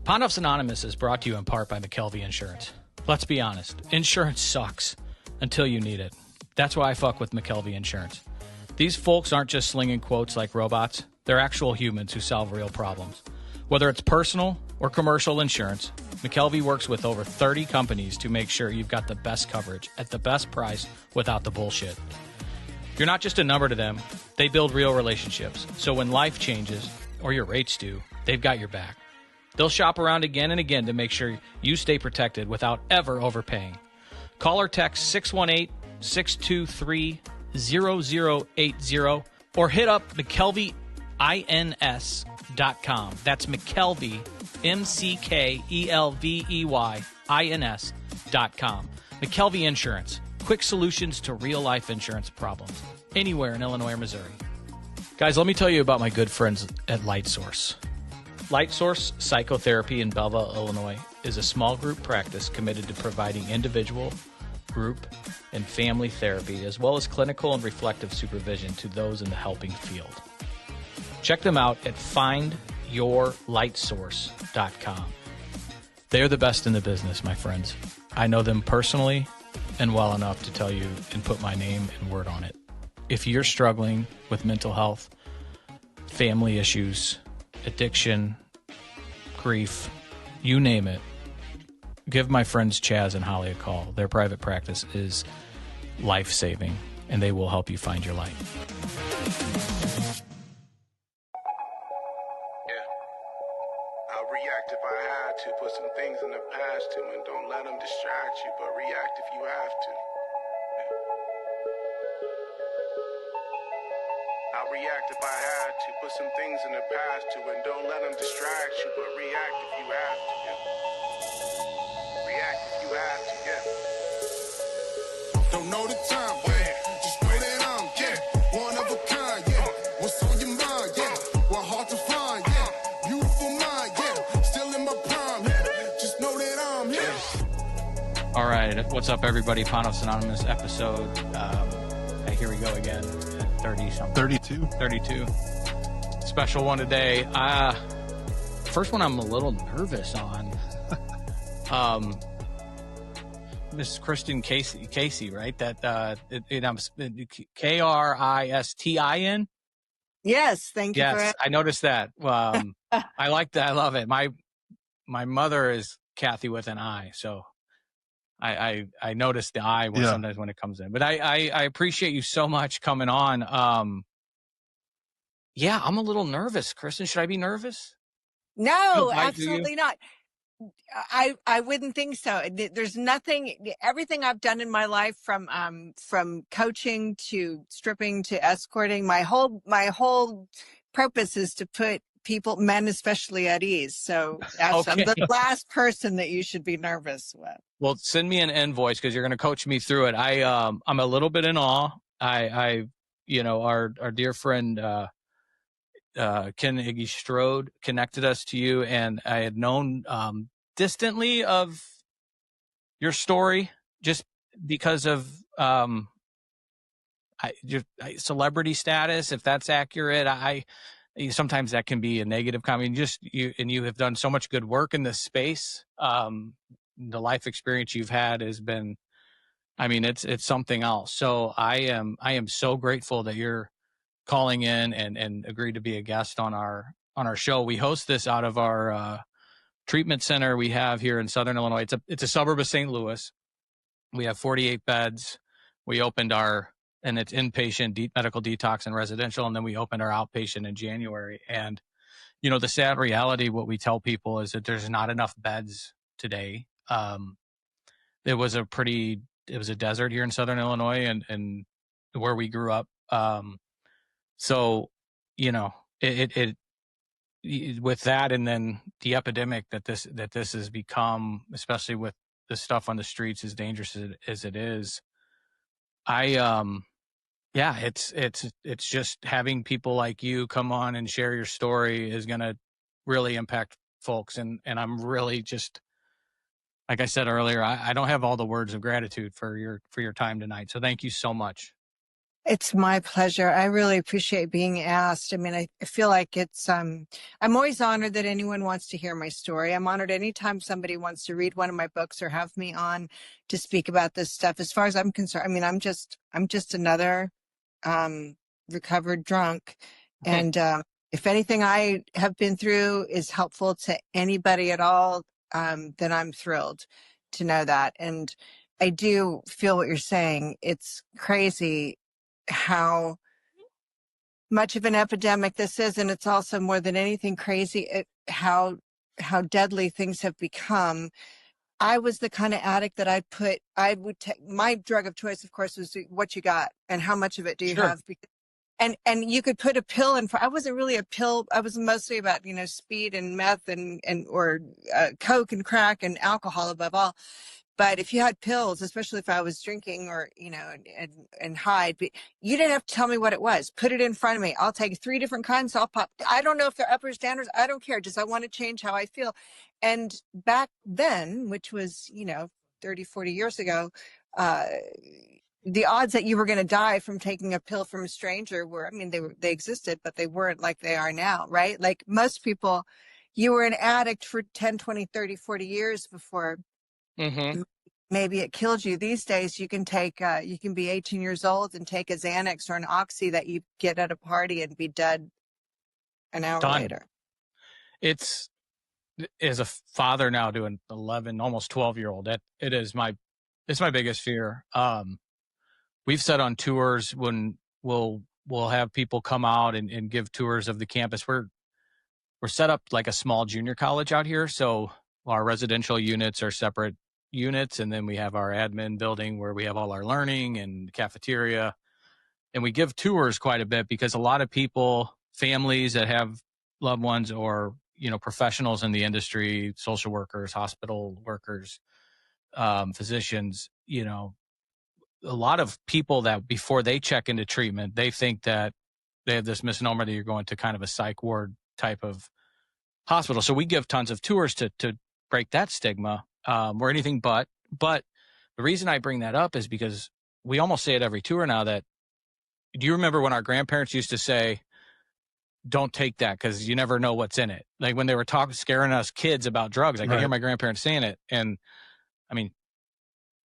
Ponduffs Anonymous is brought to you in part by McKelvey Insurance. Let's be honest, insurance sucks until you need it. That's why I fuck with McKelvey Insurance. These folks aren't just slinging quotes like robots. They're actual humans who solve real problems. Whether it's personal or commercial insurance, McKelvey works with over 30 companies to make sure you've got the best coverage at the best price without the bullshit. You're not just a number to them. They build real relationships. So when life changes, or your rates do, they've got your back. They'll shop around again and again to make sure you stay protected without ever overpaying. Call or text 618-623-0080 or hit up McKelveyINS.com. That's McKelvey, McKelveyINS.com. McKelvey Insurance. Quick solutions to real-life insurance problems anywhere in Illinois or Missouri. Guys, let me tell you about my good friends at Light Source. Light Source Psychotherapy in Belleville, Illinois is a small group practice committed to providing individual, group, and family therapy, as well as clinical and reflective supervision to those in the helping field. Check them out at findyourlightsource.com. They're the best in the business, my friends. I know them personally and well enough to tell you and put my name and word on it. If you're struggling with mental health, family issues, addiction, grief, you name it, give my friends Chaz and Holly a call. Their private practice is life-saving, and they will help you find your light. I'll react if I had to. Put some things in the past too, and don't let them distract you, but react if you have to. I'll react if I had to. Put some things in the past too, and don't let them distract you, but react if you have to. Yeah. React if you have to, yeah. Don't know the time, yeah. Just know that I'm, yeah, one of a kind, yeah. What's on your mind, yeah. What hard to find, yeah. Beautiful mind, yeah. Still in my prime, yeah. Just know that I'm here. All right, what's up, everybody? Ponduffs Anonymous episode. Here we go again. 32. Special one today. First one I'm a little nervous on. Miss Kristin Casey, right? That Kristin. Yes, thank you. Yes, I noticed that. I like that. I love it. My mother is Kathy with an I, so I notice the I sometimes when it comes in. But I appreciate you so much coming on. I'm a little nervous, Kristin. Should I be nervous? No, absolutely not. I wouldn't think so. There's nothing, everything I've done in my life from coaching to stripping to escorting, my whole purpose is to put people, men especially, at ease. So okay. I'm the last person that you should be nervous with. Well, send me an invoice because you're going to coach me through it. I'm a little bit in awe. Our dear friend Ken Iggy Strode connected us to you, and I had known distantly of your story just because of your celebrity status, if that's accurate. Sometimes that can be a negative comment. You have done so much good work in this space. The life experience you've had has been, it's something else. So I am so grateful that you're calling in and agreed to be a guest on our show. We host this out of our treatment center we have here in Southern Illinois. It's a suburb of St. Louis. We have 48 beds. We opened and it's inpatient, medical detox and residential. And then we opened our outpatient in January. And, the sad reality, what we tell people is that there's not enough beds today. It was a desert here in Southern Illinois and where we grew up. So, it with that, and then the epidemic that this has become, especially with the stuff on the streets, as dangerous as it is. It's just having people like you come on and share your story is going to really impact folks. And I'm really just, like I said earlier, I don't have all the words of gratitude for your time tonight. So thank you so much. It's my pleasure. I really appreciate being asked. I mean, I feel like I'm always honored that anyone wants to hear my story. I'm honored anytime somebody wants to read one of my books or have me on to speak about this stuff. As far as I'm concerned, I mean, I'm just another recovered drunk. And if anything I have been through is helpful to anybody at all, then I'm thrilled to know that. And I do feel what you're saying. It's crazy how much of an epidemic this is, and it's also more than anything crazy how deadly things have become. I was the kind of addict that I would take my drug of choice, of course, was what you got and how much of it do you have. Because, and you could put a pill in. I wasn't really a pill. I was mostly about speed and meth and or coke and crack and alcohol above all. But if you had pills, especially if I was drinking or, and high, you didn't have to tell me what it was. Put it in front of me. I'll take 3 different kinds. I'll pop. I don't know if they're uppers, downers. I don't care. Just I want to change how I feel. And back then, which was, 30, 40 years ago, the odds that you were going to die from taking a pill from a stranger were, I mean, they existed, but they weren't like they are now, right? Like most people, you were an addict for 10, 20, 30, 40 years before maybe it killed you. These days you can take you can be 18 years old and take a Xanax or an Oxy that you get at a party and be dead an hour later. It's, as a father now to an 11 almost 12-year-old, it's my biggest fear. We've said on tours when we'll have people come out and give tours of the campus. We're set up like a small junior college out here, so our residential units are separate units, and then we have our admin building where we have all our learning and cafeteria, and we give tours quite a bit because a lot of people, families that have loved ones or professionals in the industry, social workers, hospital workers, physicians, a lot of people that before they check into treatment, they think that they have this misnomer that you're going to kind of a psych ward type of hospital. So we give tons of tours to break that stigma, or anything but the reason I bring that up is because we almost say it every tour now that, do you remember when our grandparents used to say, don't take that because you never know what's in it? Like when they were scaring us kids about drugs, I hear my grandparents saying it. And I mean,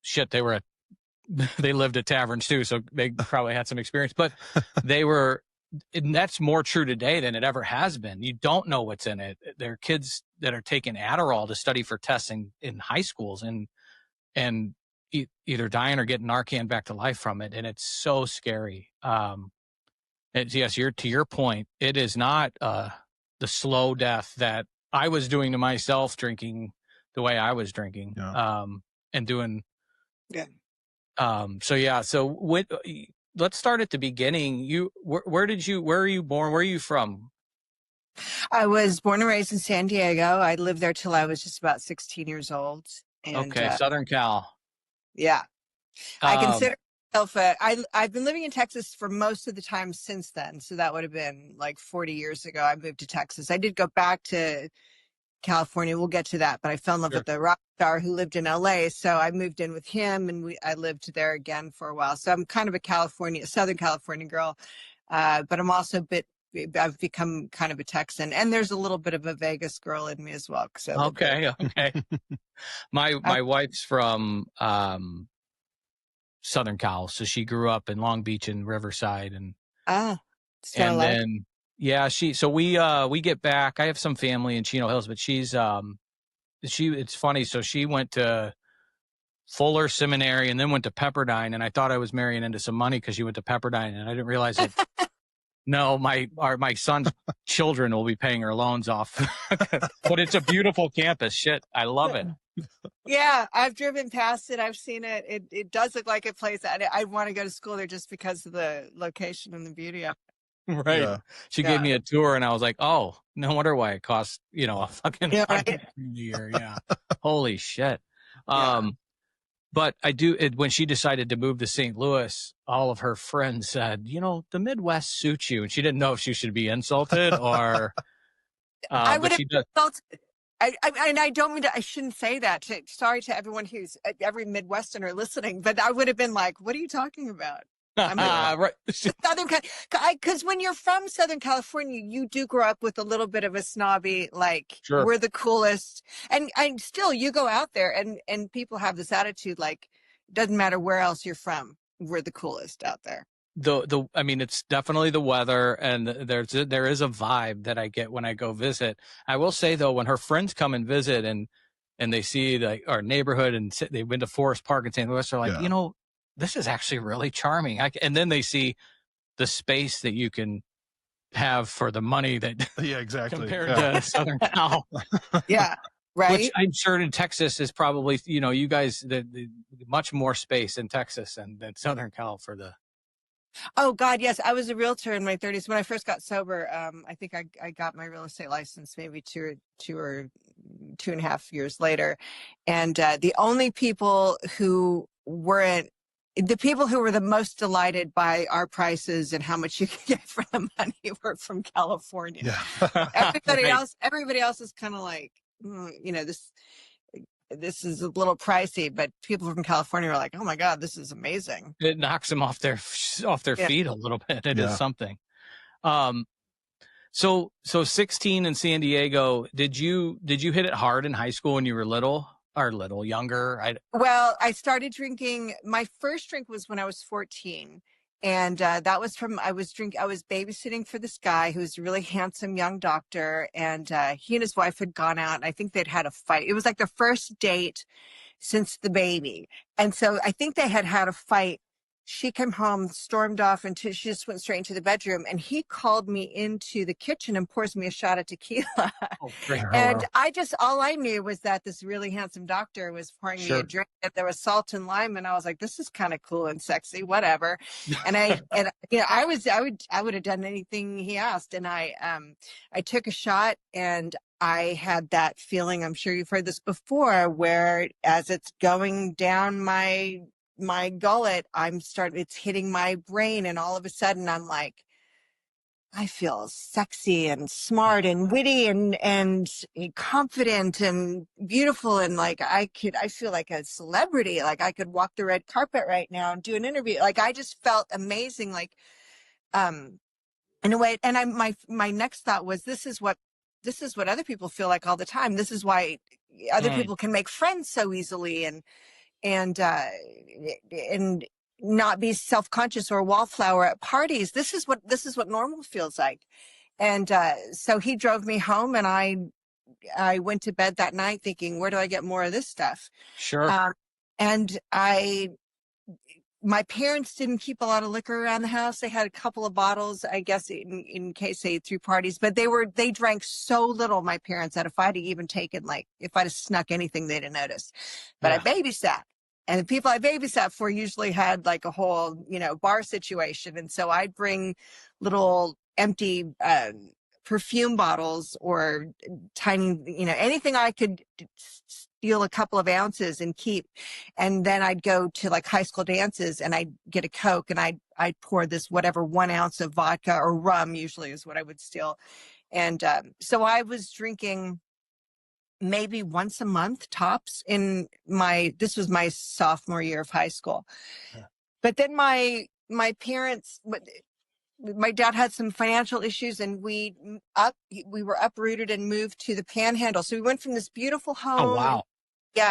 shit, they lived at taverns too. So they probably had some experience, but and that's more true today than it ever has been. You don't know what's in it. There are kids that are taking Adderall to study for testing in high schools and either dying or getting Narcan back to life from it. And it's so scary. Yes, to your point, it is not the slow death that I was doing to myself drinking the way I was drinking, and doing. Yeah. So let's start at the beginning. Where are you born? Where are you from? I was born and raised in San Diego. I lived there till I was just about 16 years old. And, okay, Southern Cal. Yeah. I consider myself I've been living in Texas for most of the time since then. So that would have been like 40 years ago. I moved to Texas. I did go back to California. We'll get to that. But I fell in love with the rock star who lived in LA. So I moved in with him and I lived there again for a while. So I'm kind of a Southern California girl. But I'm also I've become kind of a Texan, and there's a little bit of a Vegas girl in me as well. Okay. My wife's from Southern Cal, so she grew up in Long Beach and Riverside, and then we get back. I have some family in Chino Hills, but it's funny. So she went to Fuller Seminary and then went to Pepperdine, and I thought I was marrying into some money because she went to Pepperdine, and I didn't realize that. No, my son's children will be paying her loans off. But it's a beautiful campus. Shit, I love it. Yeah, I've driven past it. I've seen it. It does look like a place that I want to go to school there just because of the location and the beauty of it. Right. Yeah. She gave me a tour, and I was like, oh, no wonder why it costs, a fucking a year. Yeah. Holy shit. But when she decided to move to St. Louis, all of her friends said, the Midwest suits you. And she didn't know if she should be insulted or. I would have insulted. I don't mean to, I shouldn't say that. Sorry to everyone every Midwesterner listening, but I would have been like, what are you talking about? Right. Southern, because when you're from Southern California, you do grow up with a little bit of a snobby, like, Sure. we're the coolest. And still, you go out there and people have this attitude, like, doesn't matter where else you're from, we're the coolest out there. I mean, it's definitely the weather, and there is a vibe that I get when I go visit. I will say though, when her friends come and visit and they see like our neighborhood and they've been to Forest Park in St. Louis, they're like, you know, this is actually really charming. And then they see the space that you can have for the money that exactly compared to Southern Cal. Yeah. Right. Which I'm sure in Texas is probably, you know, you guys, the much more space in Texas than Southern Cal for the. Oh God, yes. I was a realtor in my 30s. When I first got sober, I think I got my real estate license maybe two or 2.5 years later. And the only people who weren't, the people who were the most delighted by our prices and how much you could get for the money were from California. Yeah. Everybody else is kind of like, you know, this is a little pricey, but people from California are like, oh my God, this is amazing. It knocks them off their feet a little bit. It is something. So 16 in San Diego, did you hit it hard in high school when you were younger? Well, I started drinking. My first drink was when I was 14. And that was I was babysitting for this guy who's a really handsome young doctor. And he and his wife had gone out, and I think they'd had a fight. It was like the first date since the baby. And so I think they had a fight. She came home, stormed off, and she just went straight into the bedroom. And he called me into the kitchen and pours me a shot of tequila. Oh, and all I knew was that this really handsome doctor was pouring me a drink, and there was salt and lime. And I was like, this is kind of cool and sexy, whatever. And I would have done anything he asked. And I took a shot, and I had that feeling, I'm sure you've heard this before, where as it's going down my gullet, it's hitting my brain, and all of a sudden I'm like, I feel sexy and smart and witty and confident and beautiful, and like I feel like a celebrity, like I could walk the red carpet right now and do an interview. Like I just felt amazing, like in a way. And my next thought was, this is what other people feel like all the time. This is why other people can make friends so easily and not be self-conscious or a wallflower at parties. This is what normal feels like. And so he drove me home, and I went to bed that night thinking, where do I get more of this stuff? Sure. And my parents didn't keep a lot of liquor around the house. They had a couple of bottles, I guess, in case they threw parties, but they drank so little, my parents, that if I'd even taken, like, if I'd have snuck anything, they'd have noticed. But I babysat. And the people I babysat for usually had like a whole, bar situation. And so I'd bring little empty perfume bottles or tiny, anything I could steal a couple of ounces and keep. And then I'd go to like high school dances, and I'd get a Coke, and I'd pour this whatever 1 ounce of vodka or rum usually is what I would steal. And so I was drinking maybe once a month tops this was my sophomore year of high school. Yeah. But then my parents, my dad had some financial issues, and we were uprooted and moved to the Panhandle. So we went from this beautiful home. Oh, wow.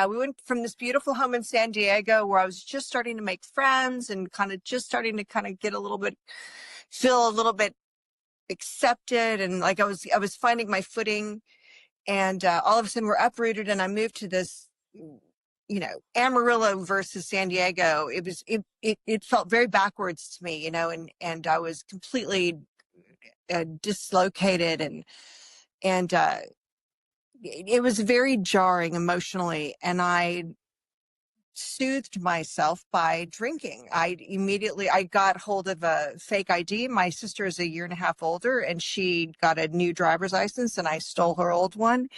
We went from this beautiful home in San Diego where I was just starting to make friends and just starting to get feel a little bit accepted. And like I was finding my footing. And all of a sudden we're uprooted, and I moved to this, Amarillo versus San Diego. It felt very backwards to me, and I was completely dislocated, and it was very jarring emotionally. And I soothed myself by drinking. I got hold of a fake ID. My sister is 1.5 years older, and she got a new driver's license, and I stole her old one.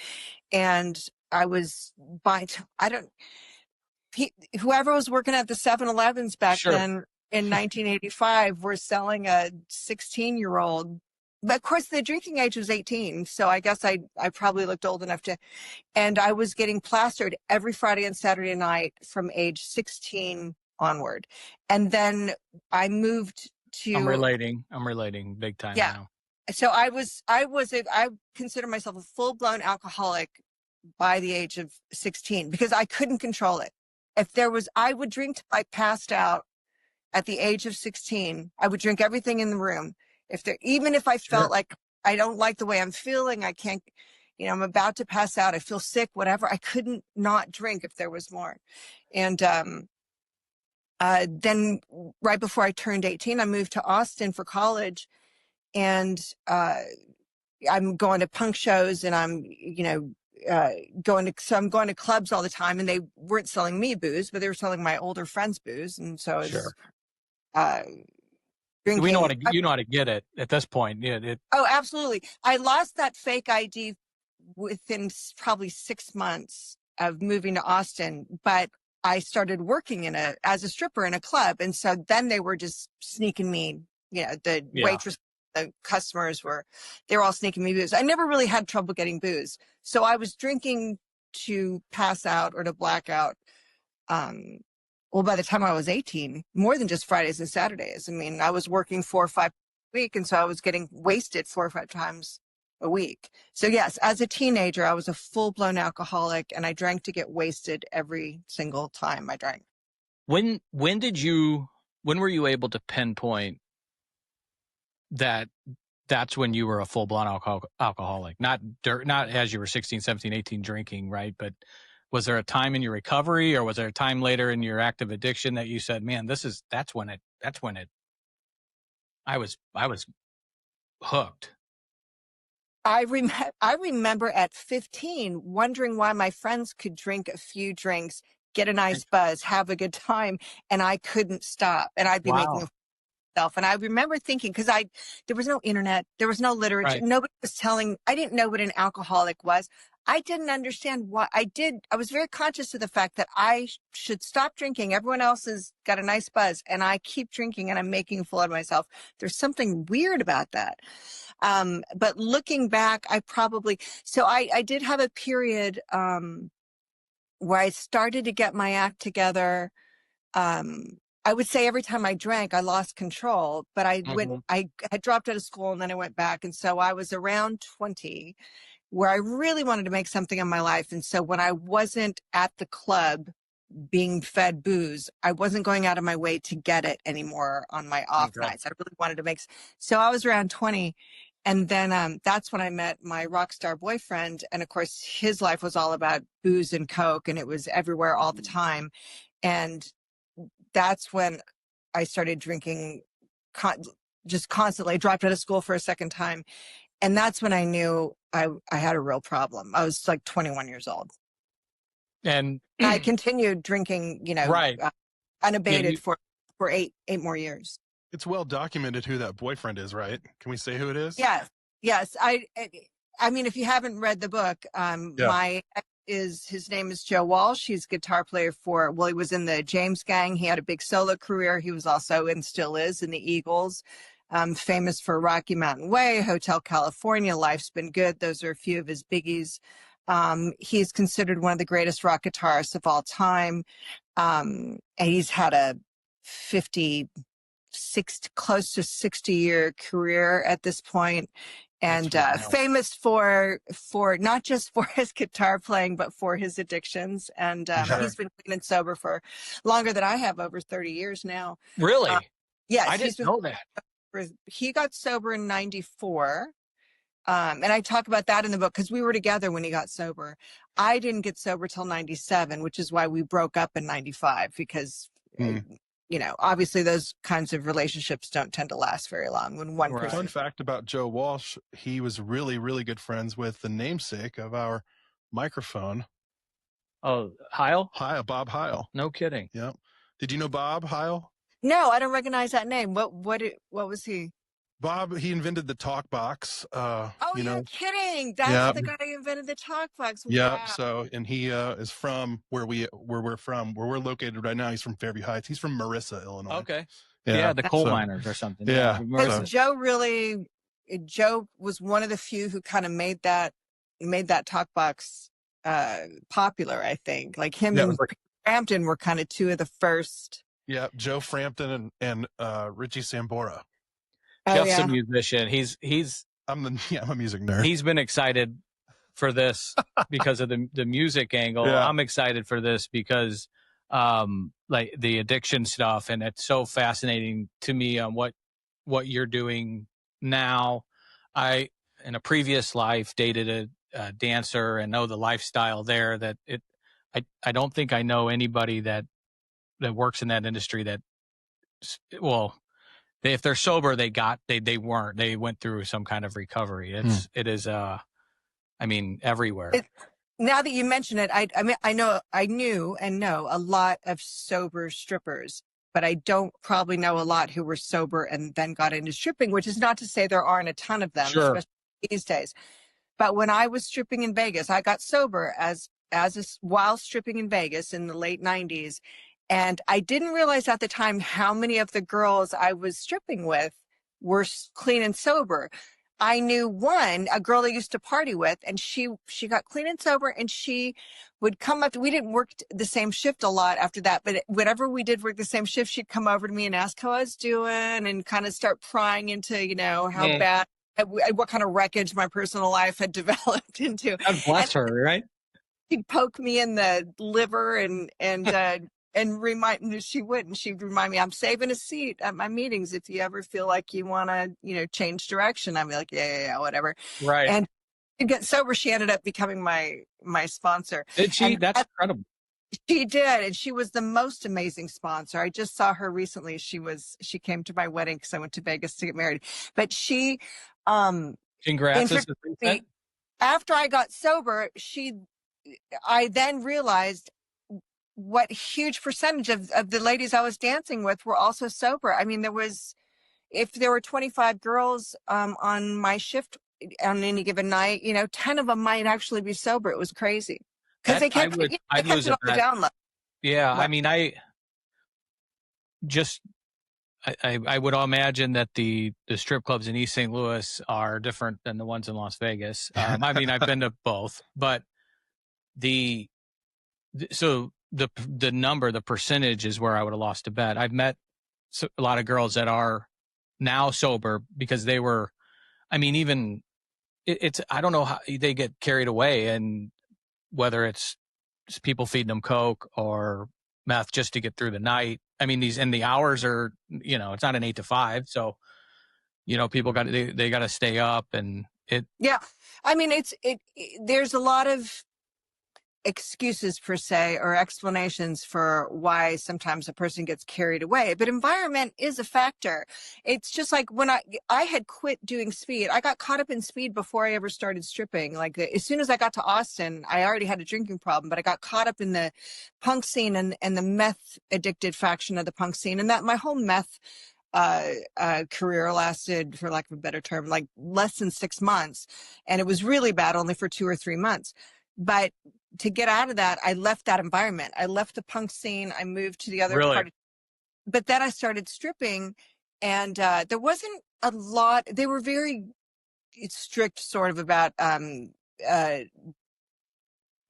And I was buying, whoever was working at the 7-Elevens back then in 1985 were selling a 16-year-old. But of course the drinking age was 18. So I guess I probably looked old enough and I was getting plastered every Friday and Saturday night from age 16 onward. And then I moved to... I'm relating big time now. So I consider myself a full-blown alcoholic by the age of 16 because I couldn't control it. I would drink till I passed out at the age of 16. I would drink everything in the room. Even if I felt like I don't like the way I'm feeling, I can't, I'm about to pass out, I feel sick, whatever, I couldn't not drink if there was more. And then right before I turned 18, I moved to Austin for college, and I'm going to punk shows, and I'm going to clubs all the time, and they weren't selling me booze, but they were selling my older friends booze. And so I was drinking. You know how to get it at this point. Oh, absolutely. I lost that fake ID within probably 6 months of moving to Austin, but I started working as a stripper in a club. And so then they were just sneaking me, the waitress, the customers they were all sneaking me booze. I never really had trouble getting booze. So I was drinking to pass out or to black out. Well, by the time I was 18, more than just Fridays and Saturdays. I mean, I was working 4 or 5 a week. And so I was getting wasted 4 or 5 times a week. So yes, as a teenager, I was a full-blown alcoholic, and I drank to get wasted every single time I drank. When were you able to pinpoint that's when you were a full-blown alcoholic? Not as you were 16, 17, 18 drinking, right? But was there a time in your recovery, or was there a time later in your active addiction that you said, man, that's when I was hooked? I remember at 15 wondering why my friends could drink a few drinks, get a nice buzz, have a good time, and I couldn't stop. And I'd be making myself. And I remember thinking, because there was no internet, there was no literature, nobody was telling. I didn't know what an alcoholic was. I didn't understand why. I was very conscious of the fact that I should stop drinking. Everyone else has got a nice buzz, and I keep drinking, and I'm making a fool of myself. There's something weird about that. But looking back, I did have a period where I started to get my act together. I would say every time I drank, I lost control, but I had dropped out of school, and then I went back. And so I was around 20 where I really wanted to make something of my life. And so when I wasn't at the club being fed booze, I wasn't going out of my way to get it anymore on my off nights. I really wanted to so I was around 20. And then that's when I met my rock star boyfriend. And of course, his life was all about booze and Coke, and it was everywhere all the time. And that's when I started drinking just constantly. I dropped out of school for a second time. And that's when I knew I had a real problem. I was like 21 years old. And I continued drinking, unabated for 8 more years. It's well documented who that boyfriend is, right? Can we say who it is? Yes. I mean, if you haven't read the book, his name is Joe Walsh. He's a guitar player he was in the James Gang. He had a big solo career. He was also, and still is, in the Eagles. Famous for Rocky Mountain Way, Hotel California, Life's Been Good. Those are a few of his biggies. He's considered one of the greatest rock guitarists of all time. And he's had a close to 60-year career at this point. And famous for not just for his guitar playing, but for his addictions. And he's been clean and sober for longer than I have, over 30 years now. Really? Yes. I didn't know that. He got sober in 94. And I talk about that in the book because we were together when he got sober. I didn't get sober till 97, which is why we broke up in 95, because, obviously those kinds of relationships don't tend to last very long when one person. Fun fact about Joe Walsh, he was really, really good friends with the namesake of our microphone. Oh, Heil? Bob Heil. No kidding. Yep. Did you know Bob Heil? No, I don't recognize that name. What was he? Bob, he invented the talk box. You're kidding. That's the guy who invented the talk box. Yeah. Wow. So, and he is from where we're located right now. He's from Fairview Heights. He's from Marissa, Illinois. Okay. Yeah, the coal miners or something. Yeah. Because Joe was one of the few who kind of made that talk box popular, I think. Like him and Frampton were kind of two of the first Yeah, Joe Frampton and Richie Sambora. Jeff's a musician. I'm a music nerd. He's been excited for this because of the music angle. Yeah. I'm excited for this because like the addiction stuff, and it's so fascinating to me on what you're doing now. I, in a previous life, dated a dancer and know the lifestyle there. That I don't think I know anybody that works in that industry that, well, if they're sober, they went through some kind of recovery. It is I mean, everywhere. Now that you mention it, I knew and know a lot of sober strippers, but I don't probably know a lot who were sober and then got into stripping, which is not to say there aren't a ton of them, especially these days. But when I was stripping in Vegas, I got sober while stripping in Vegas in the late 90s. And I didn't realize at the time how many of the girls I was stripping with were clean and sober. I knew a girl I used to party with, and she got clean and sober, and she would come up. We didn't work the same shift a lot after that, but whenever we did work the same shift, she'd come over to me and ask how I was doing and kind of start prying into, how bad, what kind of wreckage my personal life had developed into. God bless her, right? She'd poke me in the liver and she'd remind me, I'm saving a seat at my meetings if you ever feel like you want to, change direction. I'd be like, yeah, whatever. Right. And to get sober, she ended up becoming my sponsor. Did she? That's incredible. She did. And she was the most amazing sponsor. I just saw her recently. She came to my wedding because I went to Vegas to get married, but she, congrats. After I got sober, I then realized what huge percentage of the ladies I was dancing with were also sober. I mean, if there were 25 girls on my shift on any given night, 10 of them might actually be sober. It was crazy because they kept it on the down low. Yeah, I mean, I would imagine that the strip clubs in East St. Louis are different than the ones in Las Vegas. I mean, I've been to both, but the percentage is where I would have lost a bet. I've met a lot of girls that are now sober because they were, I mean, even I don't know how they get carried away, and whether it's people feeding them Coke or meth just to get through the night. I mean, the hours are, it's not an 8 to 5. So, people they got to stay up, and yeah. I mean, there's a lot of excuses per se or explanations for why sometimes a person gets carried away, but environment is a factor. It's just like when I had quit doing speed, I got caught up in speed before I ever started stripping. Like as soon as I got to Austin, I already had a drinking problem, but I got caught up in the punk scene and the meth addicted faction of the punk scene, and that my whole meth career lasted, for lack of a better term, like less than 6 months, and it was really bad only for 2 or 3 months. But to get out of that, I left that environment. I left the punk scene. I moved to the other part. But then I started stripping, and there wasn't a lot. They were very strict sort of about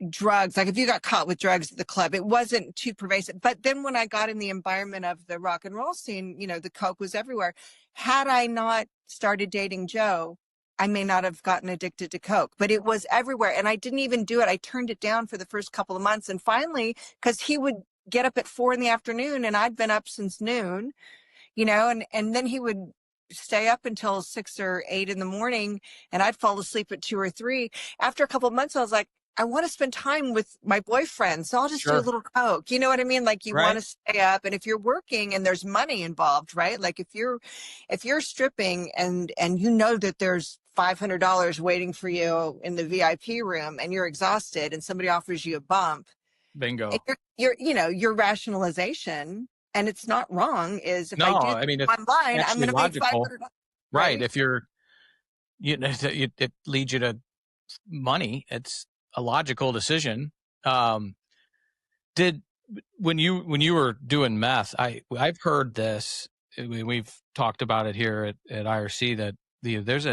drugs. Like if you got caught with drugs at the club, it wasn't too pervasive. But then when I got in the environment of the rock and roll scene, the Coke was everywhere. Had I not started dating Joe, I may not have gotten addicted to Coke, but it was everywhere. And I didn't even do it. I turned it down for the first couple of months. And finally, because he would get up at 4 p.m. and I'd been up since noon, and then he would stay up until 6 or 8 in the morning, and I'd fall asleep at 2 or 3. After a couple of months, I was like, I want to spend time with my boyfriend, so I'll just do a little Coke. You know what I mean? Like you want to stay up, and if you're working and there's money involved, right? Like if you're stripping and that there's $500 waiting for you in the VIP room and you're exhausted and somebody offers you a bump, bingo. Your rationalization, and it's not wrong, is if I mean, it's online, I'm going to make $500. Right. If you're, it leads you to money. It's a logical decision. When you were doing meth, I've heard this. We've talked about it here at IRC that there's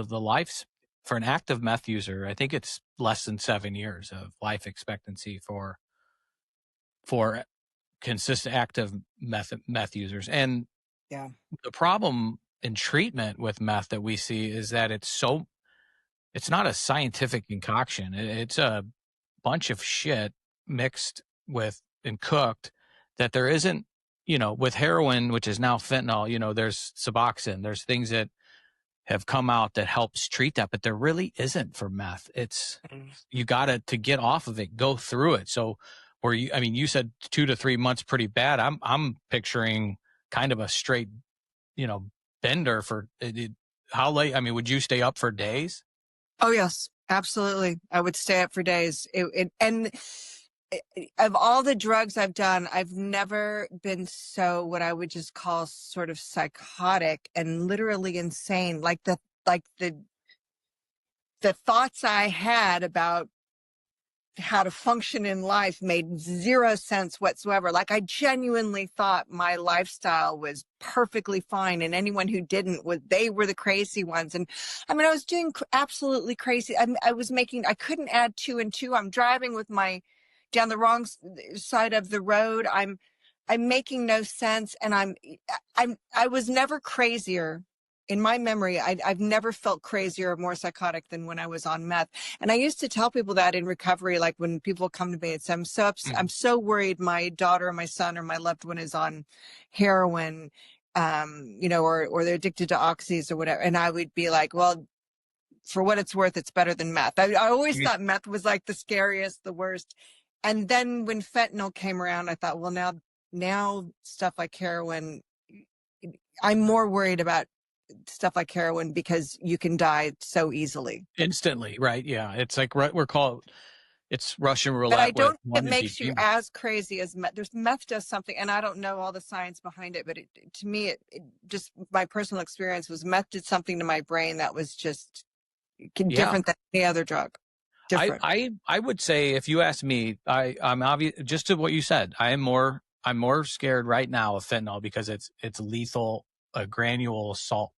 the life for an active meth user. I think it's less than 7 years of life expectancy for consistent active meth users. And Yeah. the problem in treatment with meth that we see is that it's not a scientific concoction. It's a bunch of shit mixed with and cooked that there isn't, with heroin, which is now fentanyl, there's Suboxone, there's things that have come out that helps treat that, but there really isn't for meth. It's, you gotta, to get off of it, go through it. So you said 2 to 3 months, pretty bad. I'm picturing kind of a straight, bender for it. How late? I mean, would you stay up for days? Oh yes, absolutely. I would stay up for days. Of all the drugs I've done, I've never been so what I would just call sort of psychotic and literally insane. Like the thoughts I had about how to function in life made zero sense whatsoever. Like I genuinely thought my lifestyle was perfectly fine, and anyone who didn't they were the crazy ones. And I mean, I was doing absolutely crazy. I couldn't add 2 and 2. I'm driving with down the wrong side of the road. I'm making no sense, and I was never crazier. In my memory, I've never felt crazier or more psychotic than when I was on meth. And I used to tell people that in recovery, like when people come to me and say, I'm so worried my daughter or my son or my loved one is on heroin, or they're addicted to oxys or whatever. And I would be like, well, for what it's worth, it's better than meth. I always thought meth was like the scariest, the worst. And then when fentanyl came around, I thought, well, now stuff like heroin, I'm more worried about stuff like heroin because you can die so easily. Instantly, right? Yeah. It's like it's Russian roulette. But I don't think it makes you as crazy as meth. Meth does something, and I don't know all the science behind it, but to me, it just, my personal experience was meth did something to my brain that was just different than any other drug. Different. I would say, if you ask me, I'm obvious, just to what you said, I'm more scared right now of fentanyl because it's lethal. A granule salt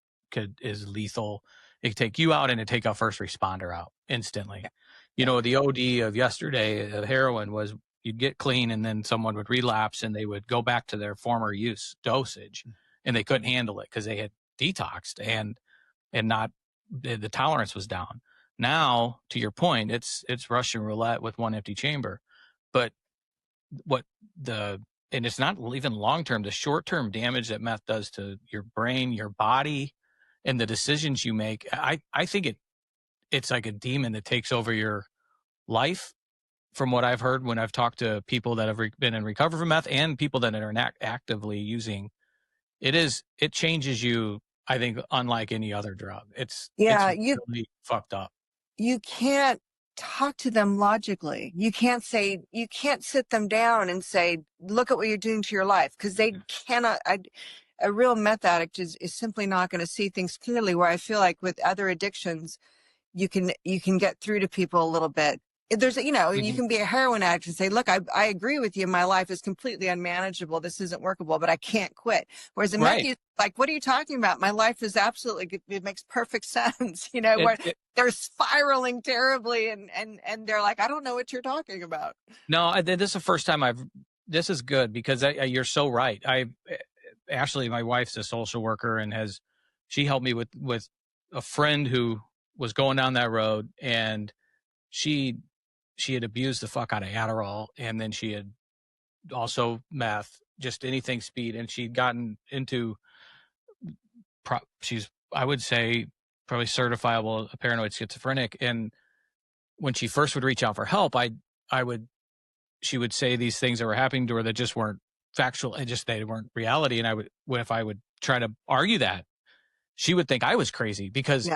is lethal. It could take you out and it take a first responder out instantly. Yeah. The OD of yesterday of heroin was you'd get clean and then someone would relapse and they would go back to their former use dosage and they couldn't handle it because they had detoxed and not, the tolerance was down. Now, to your point, it's Russian roulette with one empty chamber. But and it's not even long-term, the short-term damage that meth does to your brain, your body, and the decisions you make. I think it's like a demon that takes over your life, from what I've heard when I've talked to people that have been in recovery from meth and people that are actively using. It changes you, I think, unlike any other drug. It's really fucked up. You can't talk to them logically. You can't sit them down and say, look at what you're doing to your life, because they cannot. A real meth addict is simply not going to see things clearly, where I feel like with other addictions, you can get through to people a little bit. There's, you can be a heroin addict and say, look, I agree with you. My life is completely unmanageable. This isn't workable, but I can't quit. Whereas a meth user, like, what are you talking about? My life is absolutely, it makes perfect sense. Where they're spiraling terribly and they're like, I don't know what you're talking about. No, this is the first time this is good because you're so right. Ashley, my wife's a social worker and she helped me with a friend who was going down that road, and she had abused the fuck out of Adderall, and then she had also meth, just anything speed, and she'd gotten into she's, I would say, probably certifiable paranoid schizophrenic. And when she first would reach out for help, she would say these things that were happening to her that just weren't factual and just they weren't reality. And if I would try to argue that, she would think I was crazy because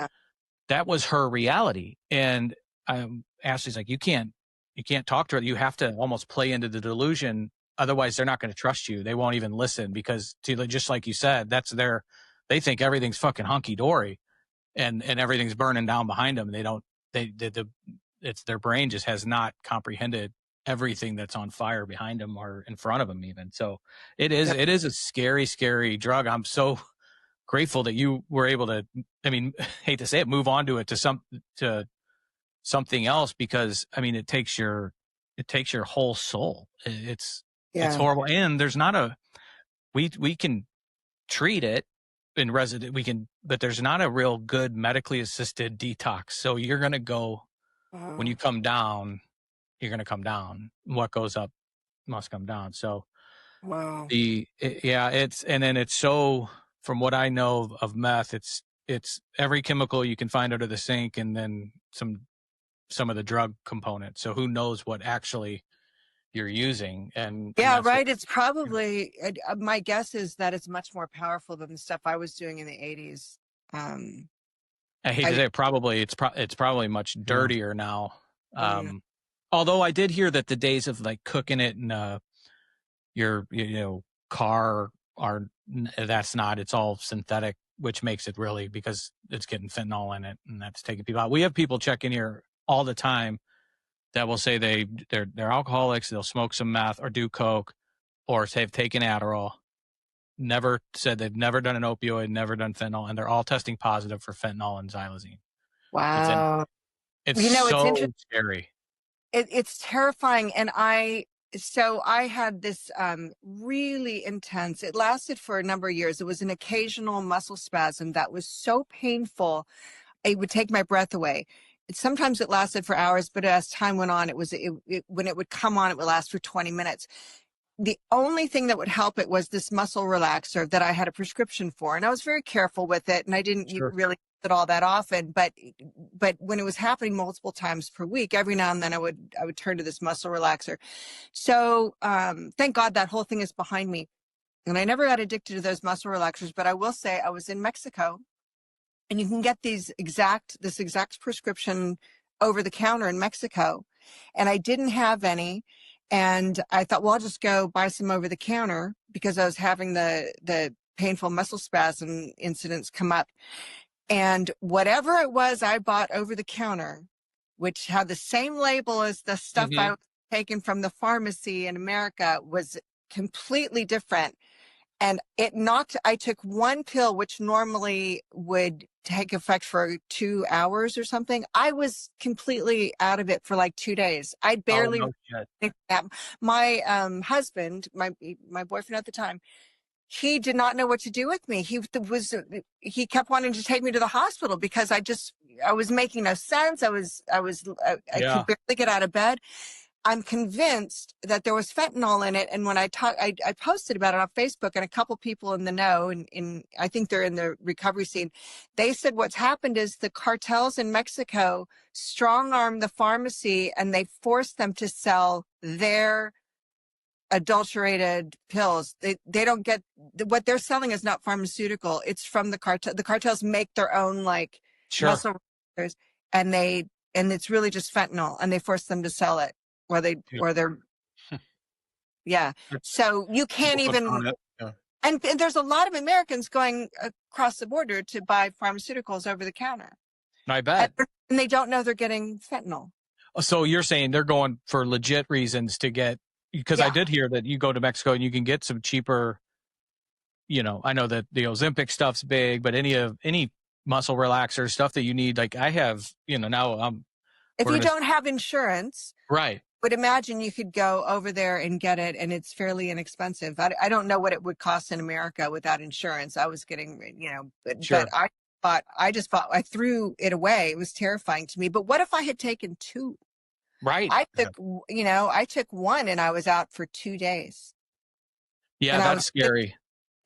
that was her reality. And Ashley's like, you can't talk to her. You have to almost play into the delusion. Otherwise they're not going to trust you. They won't even listen because, just like you said, they think everything's fucking hunky dory and everything's burning down behind them. It's their brain just has not comprehended everything that's on fire behind them or in front of them even. So it is a scary, scary drug. I'm so grateful that you were able to, hate to say it, move on to something else, because it takes your whole soul. It's horrible. And there's not we can treat it in resident, but there's not a real good medically assisted detox. So you're going to go, when you come down, you're going to come down. What goes up must come down. So it's so, from what I know of meth, it's every chemical you can find under the sink, and then some of the drug components. So who knows what actually you're using. And right. It's probably, my guess is that it's much more powerful than the stuff I was doing in the 80s. I hate to say it, it's probably much dirtier now. Although I did hear that the days of like cooking it in your car that's not, it's all synthetic, which makes it really, because it's getting fentanyl in it, and that's taking people out. We have people check in here all the time that will say they're alcoholics, they'll smoke some meth or do coke, or say they've taken Adderall, never said they've never done an opioid, never done fentanyl, and they're all testing positive for fentanyl and xylazine. Wow. It's so scary. It's terrifying. And I had this really intense, it lasted for a number of years. It was an occasional muscle spasm that was so painful, it would take my breath away. Sometimes it lasted for hours, but as time went on, when it would come on, it would last for 20 minutes. The only thing that would help it was this muscle relaxer that I had a prescription for. And I was very careful with it, and I didn't really use it all that often. But when it was happening multiple times per week, every now and then I would turn to this muscle relaxer. So thank God that whole thing is behind me. And I never got addicted to those muscle relaxers. But I will say I was in Mexico, and you can get this exact prescription over the counter in Mexico. And I didn't have any. And I thought, well, I'll just go buy some over the counter, because I was having the painful muscle spasm incidents come up. And whatever it was I bought over the counter, which had the same label as the stuff I was taking from the pharmacy in America, was completely different. And I took one pill, which normally would take effect for 2 hours or something. I was completely out of it for like 2 days. I barely, my husband, my boyfriend at the time, he did not know what to do with me. He kept wanting to take me to the hospital, because I was making no sense. I could barely get out of bed. I'm convinced that there was fentanyl in it. And when I posted about it on Facebook, and a couple people in the know, and I think they're in the recovery scene, they said what's happened is the cartels in Mexico strong-arm the pharmacy, and they force them to sell their adulterated pills. They don't get, what they're selling is not pharmaceutical. It's from the cartel. The cartels make their own muscle relaxers, and it's really just fentanyl, and they force them to sell it. So you can't even, and there's a lot of Americans going across the border to buy pharmaceuticals over the counter. I bet. And they don't know they're getting fentanyl. So you're saying they're going for legit reasons to get, because I did hear that you go to Mexico and you can get some cheaper, I know that the Ozempic stuff's big, but any muscle relaxer stuff that you need, like I have, now if you don't have insurance, right, would imagine you could go over there and get it, and it's fairly inexpensive. I don't know what it would cost in America without insurance. I was getting, but I threw it away. It was terrifying to me. But what if I had taken 2? Right. I took one, and I was out for 2 days. Yeah, that's scary.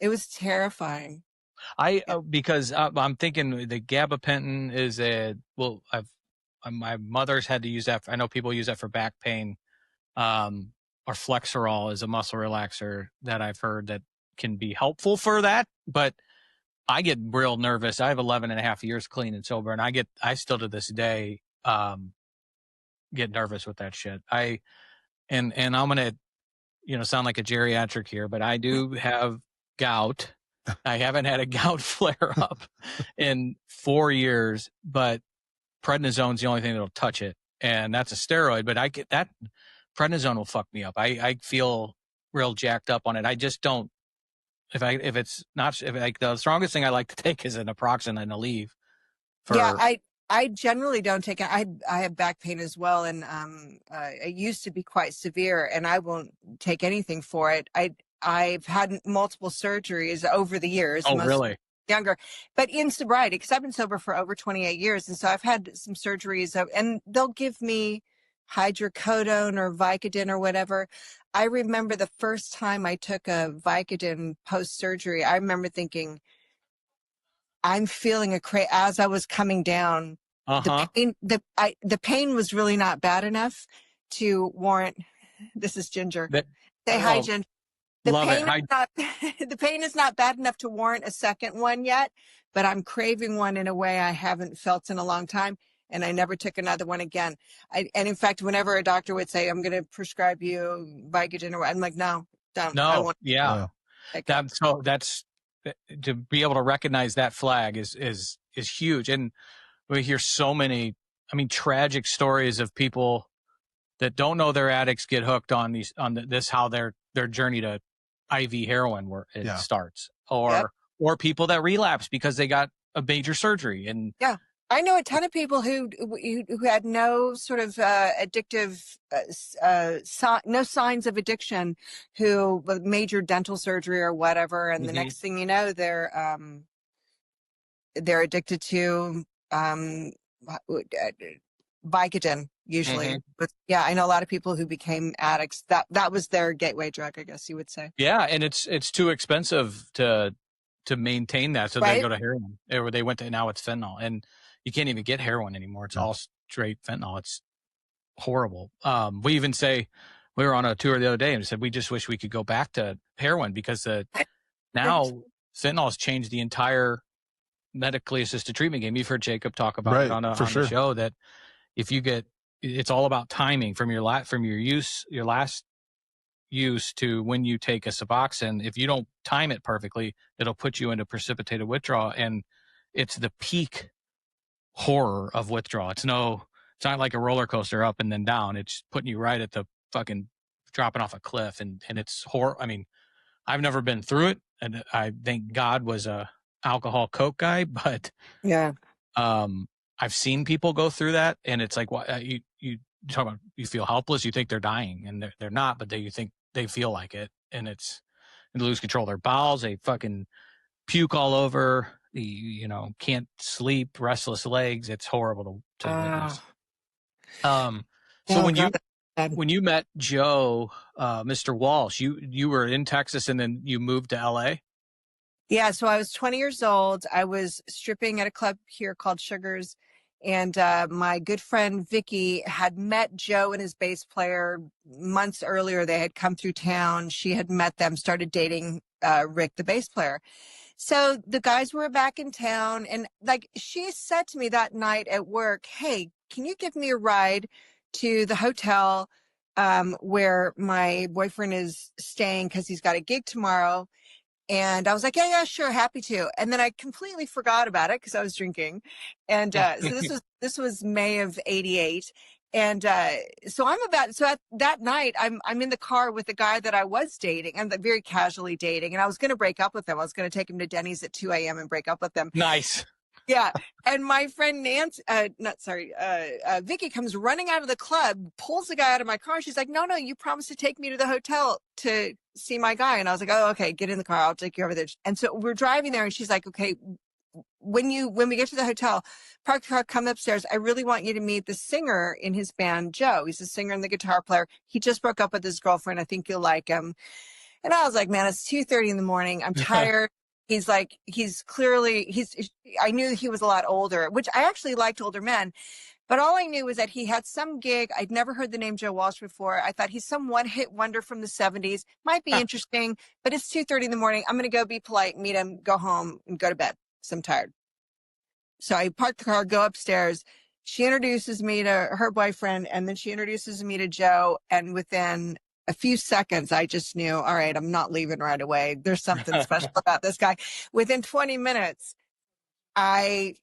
It was terrifying. Because I'm thinking the gabapentin is my mother's had to use that. I know people use that for back pain. Or Flexerol is a muscle relaxer that I've heard that can be helpful for that. But I get real nervous. I have 11 and a half years clean and sober, and I still to this day get nervous with that shit. And I'm going to, sound like a geriatric here, but I do have gout. I haven't had a gout flare up in 4 years, but prednisone's the only thing that'll touch it, and that's a steroid. But I get that prednisone will fuck me up. I feel real jacked up on it. I just don't. The strongest thing I like to take is a naproxen and a Aleve. I generally don't take it. I have back pain as well, and it used to be quite severe, and I won't take anything for it. I've had multiple surgeries over the years. Oh, Most really? younger, but in sobriety, because I've been sober for over 28 years, and so I've had some surgeries, and they'll give me hydrocodone or Vicodin or whatever. I remember the first time I took a Vicodin post surgery. I remember thinking, I'm feeling as I was coming down. Uh-huh. The pain was really not bad enough to warrant. This is Ginger. Say hi, Ginger. Love it. The pain is not bad enough to warrant a second one yet, but I'm craving one in a way I haven't felt in a long time, and I never took another one again. And in fact, whenever a doctor would say, "I'm going to prescribe you Vicodin," I'm like, "No, don't." No, yeah. That's to be able to recognize that flag is huge. And we hear so many, I mean, tragic stories of people that don't know they're addicts get hooked on this, how their journey to IV heroin starts, or people that relapse because they got a major surgery. And I know a ton of people who had no sort of addictive, no signs of addiction, who with major dental surgery or whatever, and the next thing you know, they're addicted to Vicodin usually. But yeah, I know a lot of people who became addicts. That was their gateway drug, I guess you would say. Yeah, and it's too expensive to maintain that, so they go to heroin, or they went to, now it's fentanyl, and you can't even get heroin anymore. It's all straight fentanyl. It's horrible. We even say, we were on a tour the other day and said we just wish we could go back to heroin, because now fentanyl has changed the entire medically assisted treatment game. You've heard Jacob talk about it on the show, that if you get, it's all about timing from your last use to when you take a Suboxone. If you don't time it perfectly, it'll put you into precipitated withdrawal, and it's the peak horror of withdrawal. It's not like a roller coaster up and then down. It's putting you right at the fucking dropping off a cliff, and it's horror. I mean, I've never been through it, and I thank God was a alcohol coke guy, but I've seen people go through that, and it's like, what you talk about, you feel helpless, you think they're dying, and they're not, but you think they feel like it, and they lose control of their bowels, they fucking puke all over, can't sleep, restless legs. It's horrible to witness. So when you met Joe, Mr. Walsh, you were in Texas and then you moved to LA? Yeah, so I was 20 years old. I was stripping at a club here called Sugars, and my good friend Vicky had met Joe and his bass player months earlier. They had come through town. She had met them, started dating Rick, the bass player. So the guys were back in town, and like she said to me that night at work, "Hey, can you give me a ride to the hotel where my boyfriend is staying, because he's got a gig tomorrow?" And I was like, yeah, sure, happy to. And then I completely forgot about it because I was drinking. And so this was May of '88. And so at that night, I'm in the car with the guy that I was dating. I'm very casually dating, and I was going to break up with him. I was going to take him to Denny's at 2 a.m. and break up with him. Nice. Yeah. And my friend Vicky comes running out of the club, pulls the guy out of my car. She's like, no, you promised to take me to the hotel to see my guy. And I was like, oh, okay, get in the car. I'll take you over there. And so we're driving there, and she's like, okay, when we get to the hotel, park the car, come upstairs. I really want you to meet the singer in his band, Joe. He's the singer and the guitar player. He just broke up with his girlfriend. I think you'll like him. And I was like, man, it's 2:30 in the morning. I'm tired. I knew he was a lot older, which I actually liked older men, but all I knew was that he had some gig. I'd never heard the name Joe Walsh before. I thought he's some one-hit wonder from the 70s. Might be interesting, but it's 2:30 in the morning. I'm going to go be polite, meet him, go home, and go to bed. So I'm tired. So I park the car, go upstairs. She introduces me to her boyfriend, and then she introduces me to Joe. And within a few seconds, I just knew, all right, I'm not leaving right away. There's something special about this guy. Within 20 minutes, I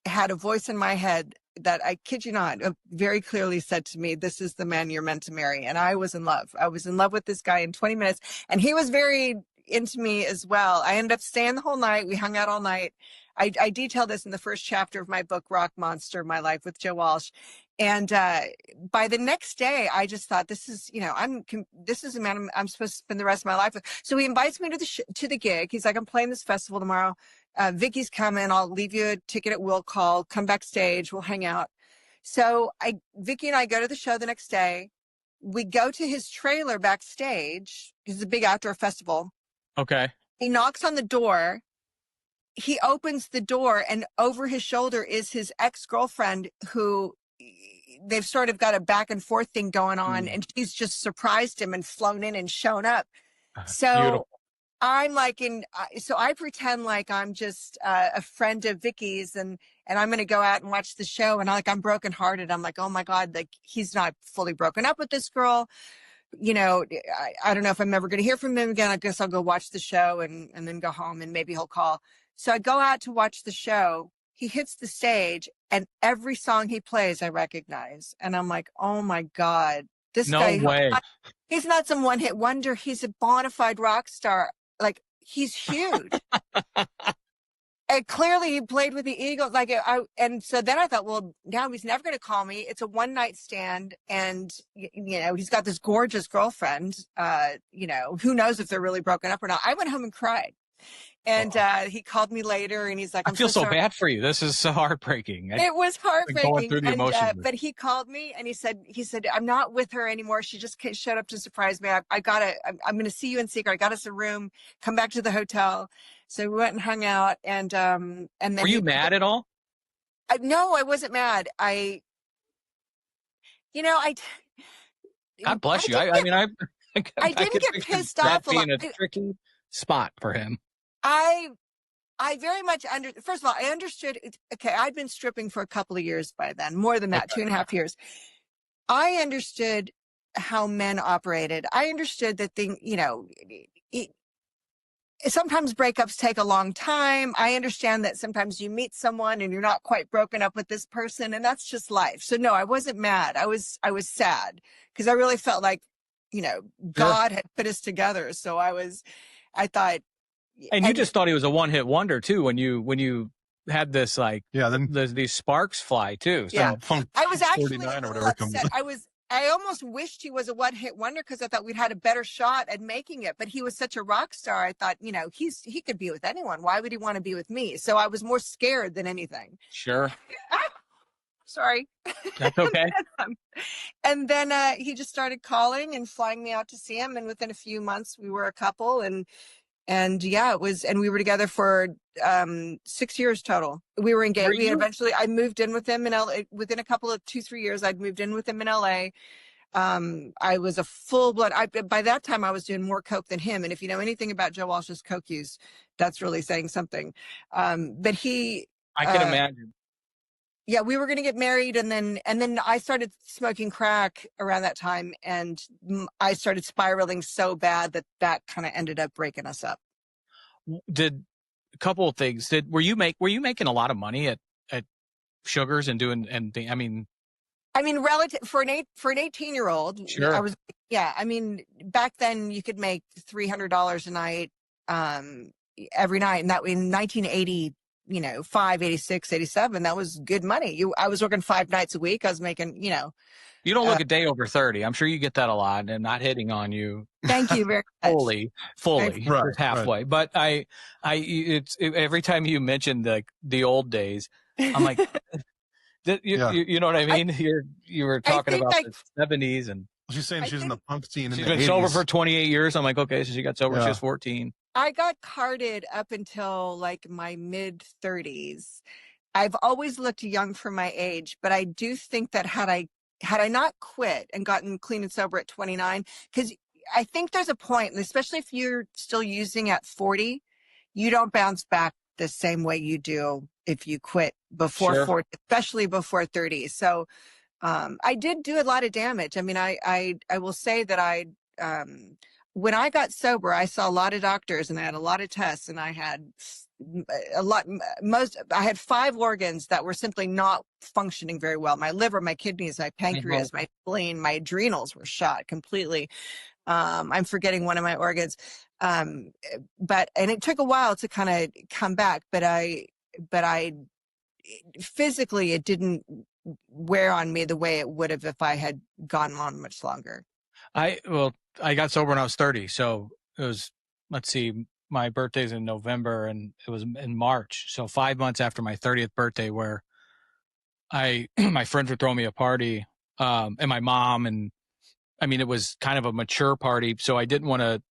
had a voice in my head that, I kid you not, very clearly said to me, this is the man you're meant to marry. And I was in love. I was in love with this guy in 20 minutes. And he was very into me as well. I ended up staying the whole night. We hung out all night. I detail this in the first chapter of my book, Rock Monster, My Life with Joe Walsh. And by the next day, I just thought, this is, this is a man I'm supposed to spend the rest of my life with. So he invites me to the gig. He's like, I'm playing this festival tomorrow. Vicky's coming. I'll leave you a ticket at will call. Come backstage. We'll hang out. So Vicky and I go to the show the next day. We go to his trailer backstage. It's a big outdoor festival. Okay. He knocks on the door. He opens the door, and over his shoulder is his ex-girlfriend, who they've sort of got a back and forth thing going on. And she's just surprised him and flown in and shown up. So Beautiful. I'm like so I pretend like I'm just a friend of Vicky's, and I'm going to go out and watch the show. And I'm brokenhearted. I'm like, oh my God, like he's not fully broken up with this girl. I don't know if I'm ever going to hear from him again. I guess I'll go watch the show and then go home, and maybe he'll call. So I go out to watch the show. He hits the stage, and every song he plays, I recognize. And I'm like, oh my God, this guy, he's not some one-hit wonder. He's a bona fide rock star. Like, he's huge. And clearly he played with the Eagles. And so then I thought, well, now he's never going to call me. It's a one-night stand. And, he's got this gorgeous girlfriend. Who knows if they're really broken up or not. I went home and cried. And he called me later, and he's like, I feel so bad for you. This is so heartbreaking. It was heartbreaking. Going through the emotions. But he called me, and he said, I'm not with her anymore. She just showed up to surprise me. I'm going to see you in secret. I got us a room, come back to the hotel. So we went and hung out. And then were you mad at all? No, I wasn't mad. God bless you. I didn't get pissed off. That being a tricky spot for him. I very much first of all, I understood. Okay, I'd been stripping for a couple of years by then, more than that, 2.5 years. I understood how men operated. I understood that sometimes breakups take a long time. I understand that sometimes you meet someone and you're not quite broken up with this person, and that's just life. So no, I wasn't mad. I was sad because I really felt like, God had put us together. So I thought. And you just thought he was a one-hit wonder too when you had this then these sparks fly too. So. Yeah, I was actually or whatever upset. I almost wished he was a one-hit wonder because I thought we'd had a better shot at making it. But he was such a rock star. I thought, he could be with anyone. Why would he want to be with me? So I was more scared than anything. Sure. Sorry. That's okay. And then he just started calling and flying me out to see him. And within a few months, we were a couple. And yeah, and we were together for 6 years total. We were engaged. I moved in with him in LA. Within a couple of 2-3 years, I'd moved in with him in LA. I was a full-blood, by that time I was doing more coke than him. And if you know anything about Joe Walsh's coke use, that's really saying something. But I can imagine. Yeah, we were going to get married, and then I started smoking crack around that time, and I started spiraling so bad that kind of ended up breaking us up. Did a couple of things. Were you making a lot of money at Sugars and doing I mean, relative for an 18-year-old, sure. I was back then you could make $300 a night every night, and that in 1980. 86, 87, that was good money. I was working 5 nights a week. I was making, You don't look a day over 30. I'm sure you get that a lot, and not hitting on you. Thank you very much. fully, right, halfway. Right. But it's every time you mention the old days, I'm like, you know what I mean? You were talking about the 70s, and she's saying she's in the punk scene. She's been sober for 28 years. I'm like, okay, so she got sober. She was 14. I got carded up until my mid 30s. I've always looked young for my age, but I do think that had I not quit and gotten clean and sober at 29, because I think there's a point, especially if you're still using at 40, you don't bounce back the same way you do if you quit before 40, especially before 30. So I did do a lot of damage. I mean, I will say that when I got sober, I saw a lot of doctors and I had a lot of tests, and I had I had 5 organs that were simply not functioning very well. My liver, my kidneys, my pancreas, my spleen, my adrenals were shot completely. I'm forgetting one of my organs. And it took a while to kind of come back, but I physically, it didn't wear on me the way it would have if I had gone on much longer. I got sober when I was 30. So it was, let's see, my birthday's in November and it was in March. So 5 months after my 30th birthday, where my friends were throwing me a party, and my mom, and I mean, it was kind of a mature party. So I didn't want to,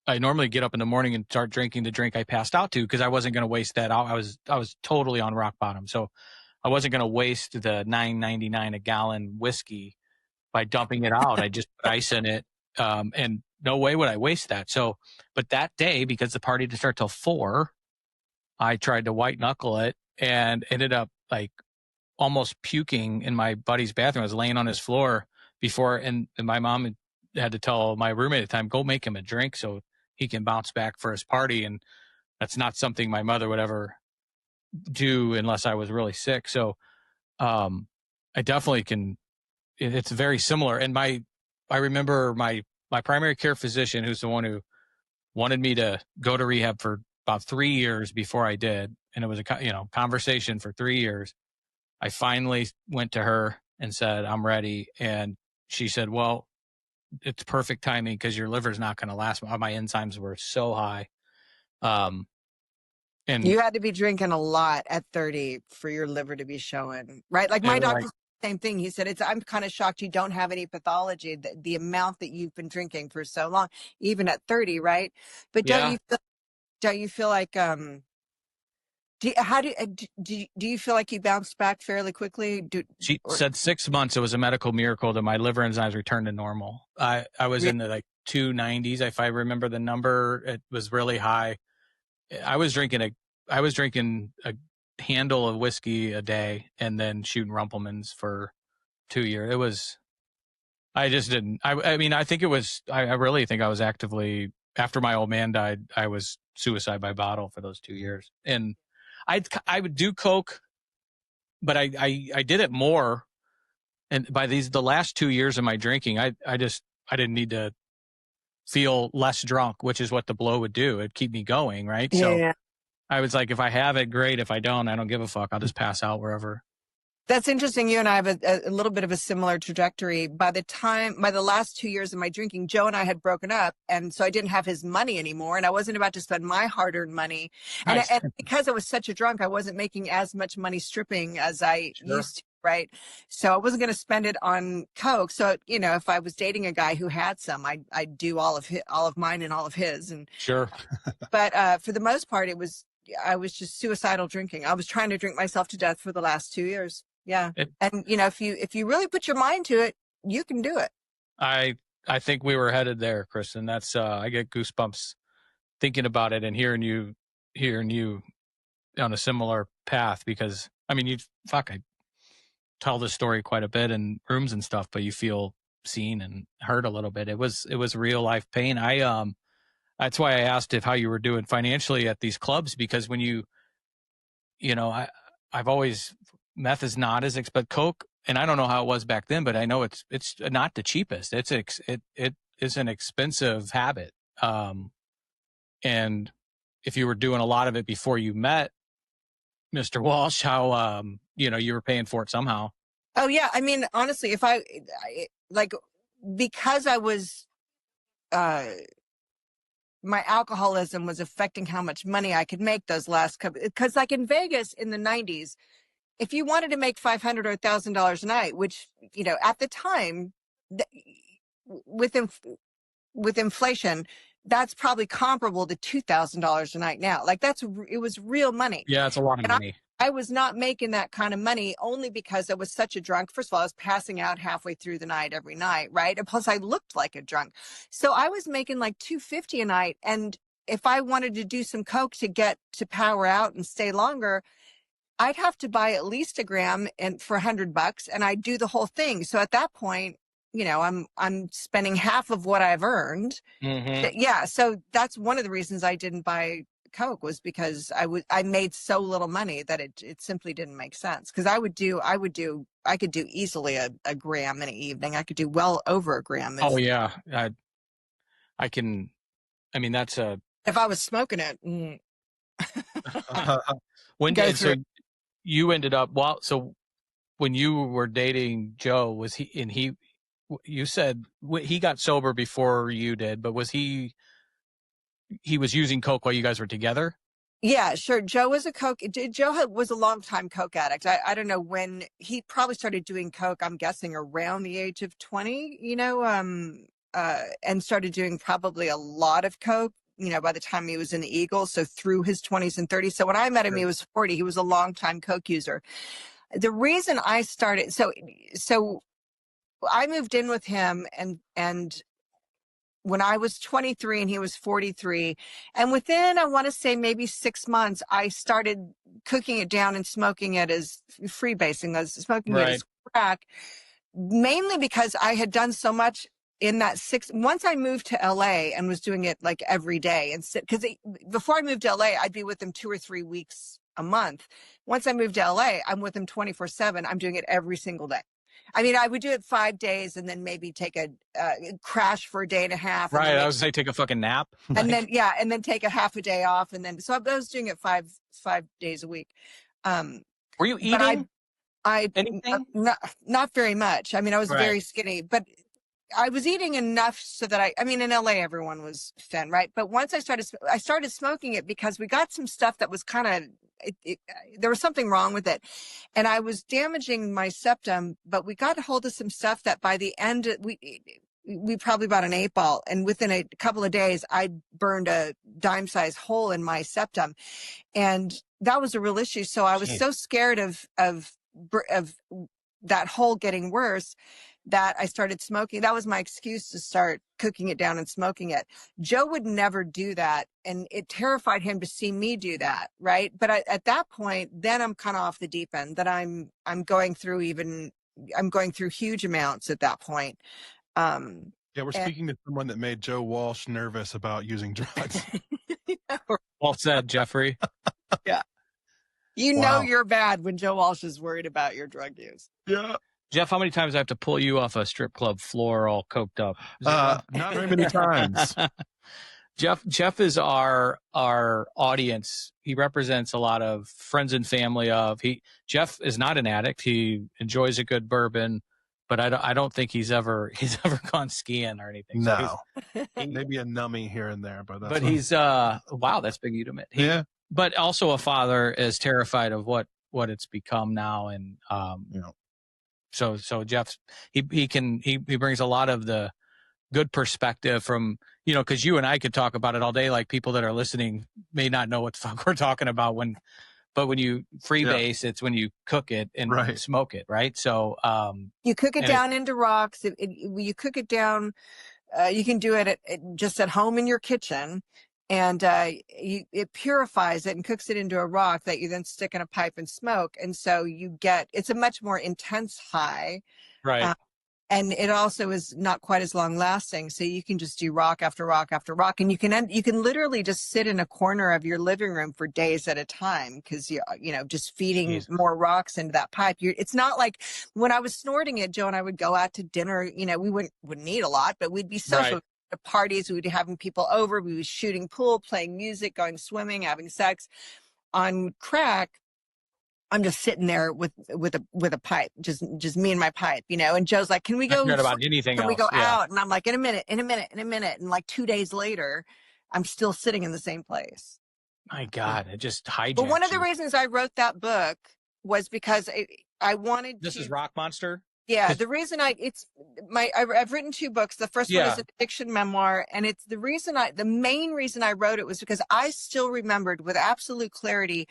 I normally get up in the morning and start drinking the drink I passed out to, because I wasn't going to waste that out. I was totally on rock bottom. So I wasn't going to waste the $9.99 a gallon whiskey by dumping it out. I just put ice in it. And no way would I waste that. So, but that day, because the party didn't start till 4, I tried to white knuckle it and ended up like almost puking in my buddy's bathroom. I was laying on his floor before, and my mom had to tell my roommate at the time, go make him a drink so he can bounce back for his party. And that's not something my mother would ever do unless I was really sick. So, I definitely can, it's very similar. And I remember my primary care physician, who's the one who wanted me to go to rehab for about 3 years before I did. And it was a conversation for 3 years. I finally went to her and said, I'm ready. And she said, well, it's perfect timing because your liver's not going to last. My enzymes were so high. And you had to be drinking a lot at 30 for your liver to be showing, right? Like my doctor, same thing. He said, I'm kind of shocked you don't have any pathology, the amount that you've been drinking for so long, even at 30, right? But don't you feel like, do you feel like you bounced back fairly quickly? She said 6 months. It was a medical miracle that my liver enzymes returned to normal. I was in the 290s. If I remember the number, it was really high. I was drinking a handle of whiskey a day and then shooting Rumpelmans for 2 years. I just didn't. I mean, I think it was. I really think I was actively, after my old man died, I was suicide by bottle for those 2 years. And I would do coke, but I did it more. And by the last 2 years of my drinking, I didn't need to feel less drunk, which is what the blow would do. It'd keep me going, right? Yeah. So I was like, if I have it, great. If I don't give a fuck. I'll just pass out wherever. That's interesting. You and I have a little bit of a similar trajectory. By the last 2 years of my drinking, Joe and I had broken up. And so I didn't have his money anymore. And I wasn't about to spend my hard-earned money. Nice. And because I was such a drunk, I wasn't making as much money stripping as I used to. Right. So I wasn't going to spend it on coke. So, if I was dating a guy who had some, I'd do all of mine and all of his. And sure. But for the most part, I was just suicidal drinking. I was trying to drink myself to death for the last 2 years. Yeah. And if you really put your mind to it, you can do it. I think we were headed there, Kristin. That's I get goosebumps thinking about it and hearing you on a similar path, because I mean, I tell this story quite a bit in rooms and stuff, but you feel seen and heard a little bit. It was real life pain. That's why I asked how you were doing financially at these clubs, because when I've always, meth is not as expensive, coke, and I don't know how it was back then, but I know it's not the cheapest. It is an expensive habit. And if you were doing a lot of it before you met Mr. Walsh, how you were paying for it somehow. Oh yeah, I mean, honestly, if I because I was my alcoholism was affecting how much money I could make those last couple, because like in Vegas in the 90s, if you wanted to make $500 or $1,000 a night, which, at the time with inflation, that's probably comparable to $2,000 a night now. Like it was real money. Yeah, it's a lot of money. I was not making that kind of money only because I was such a drunk. First of all, I was passing out halfway through the night every night, right? And plus I looked like a drunk. So I was making like $250 a night. And if I wanted to do some coke to get to power out and stay longer, I'd have to buy at least a gram for $100, and I'd do the whole thing. So at that point, I'm spending half of what I've earned. Mm-hmm. Yeah. So that's one of the reasons I didn't buy coke, was because I made so little money that it simply didn't make sense. Because I could do easily a gram in an evening. I could do well over a gram. Oh yeah. I can, I mean, that's if I was smoking it. So you ended up, so when you were dating Joe, you said he got sober before you did, but he was using coke while you guys were together? Yeah, sure. Joe was was a longtime coke addict. I don't know when he probably started doing coke. I'm guessing around the age of 20, and started doing probably a lot of coke, by the time he was in the Eagles. So through his 20s and 30s. So when I met him, he was 40. He was a longtime coke user. The reason I started, so I moved in with him and when I was 23 and he was 43. And within, I want to say maybe 6 months, I started cooking it down and smoking it as freebasing, smoking it as crack, mainly because I had done so much in that once I moved to LA and was doing it like every day. And because before I moved to LA, I'd be with him 2 or 3 weeks a month. Once I moved to LA, I'm with him 24/7. I'm doing it every single day. I mean, I would do it 5 days and then maybe take a crash for a day and a half. Right. I was say take a fucking nap. And then, and then take a half a day off. And then, so I was doing it five days a week. Were you eating? Anything? Not very much. I mean, I was very skinny, but I was eating enough so that I mean, in LA, everyone was thin, right? But once I started smoking it because we got some stuff that was kind of, there was something wrong with it. And I was damaging my septum, but we got a hold of some stuff that by the end, we probably bought an 8-ball. And within a couple of days, I burned a dime-sized hole in my septum. And that was a real issue. So I was so scared of that hole getting worse that I started smoking. That was my excuse to start cooking it down and smoking it. Joe would never do that. And it terrified him to see me do that. Right. But at that point, then I'm kind of off the deep end, that I'm going through huge amounts at that point. We're speaking to someone that made Joe Walsh nervous about using drugs. Well said, Jeffrey. Yeah. You know you're bad when Joe Walsh is worried about your drug use. Yeah. Jeff, how many times do I have to pull you off a strip club floor all coked up? Not very many times. Jeff is our audience. He represents a lot of friends and family Jeff is not an addict. He enjoys a good bourbon, but I don't think he's ever gone skiing or anything. No. So maybe a numbie here and there, but he's wow, that's big of you to admit. But also a father is terrified of what it's become now. And so Jeff, he brings a lot of the good perspective from, because you and I could talk about it all day. Like, people that are listening may not know what the fuck we're talking about but when you freebase, it's when you cook it and smoke it, right? So you cook it down into rocks. You cook it down. You can do it just at home in your kitchen, and it purifies it and cooks it into a rock that you then stick in a pipe and smoke. And so it's a much more intense high. Right. And it also is not quite as long lasting. So you can just do rock after rock after rock. And you can literally just sit in a corner of your living room for days at a time, because just feeding more rocks into that pipe. It's not like when I was snorting it, Joe and I would go out to dinner. We wouldn't eat a lot, but we'd be social at parties. We would be having people over. We would shooting pool, playing music, going swimming, having sex. On crack, I'm just sitting there with a pipe, just me and my pipe, and Joe's like, can we go, about anything can we else? go out? And I'm like, in a minute. And like 2 days later, I'm still sitting in the same place. My God, it just hijacks. But one of the reasons I wrote that book was because I wanted This is Rock Monster? Yeah. The reason I've written 2 books. The first one is an addiction memoir. And it's the main reason I wrote it was because I still remembered with absolute clarity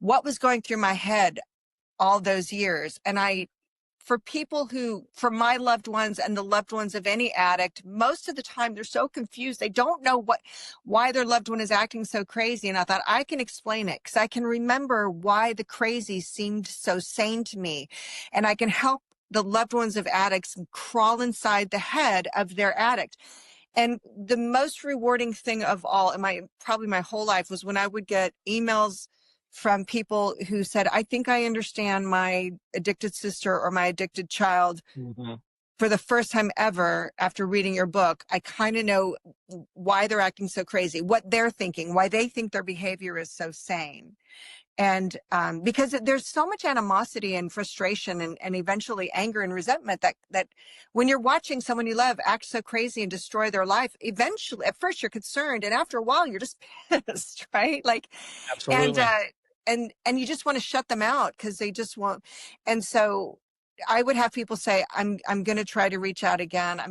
what was going through my head all those years. And for my loved ones and the loved ones of any addict, most of the time they're so confused. They don't know why their loved one is acting so crazy. And I thought, I can explain it, because I can remember why the crazy seemed so sane to me. And I can help the loved ones of addicts crawl inside the head of their addict. And the most rewarding thing of all in probably my whole life was when I would get emails from people who said, I think I understand my addicted sister or my addicted child. Mm-hmm. for the first time ever, after reading your book, I kind of know why they're acting so crazy, what they're thinking, why they think their behavior is so sane. And because there's so much animosity and frustration and eventually anger and resentment that when you're watching someone you love act so crazy and destroy their life, eventually, at first you're concerned, and after a while you're just pissed, right? Like, Absolutely. and you just want to shut them out because they just won't. And so I would have people say, I'm going to try to reach out again.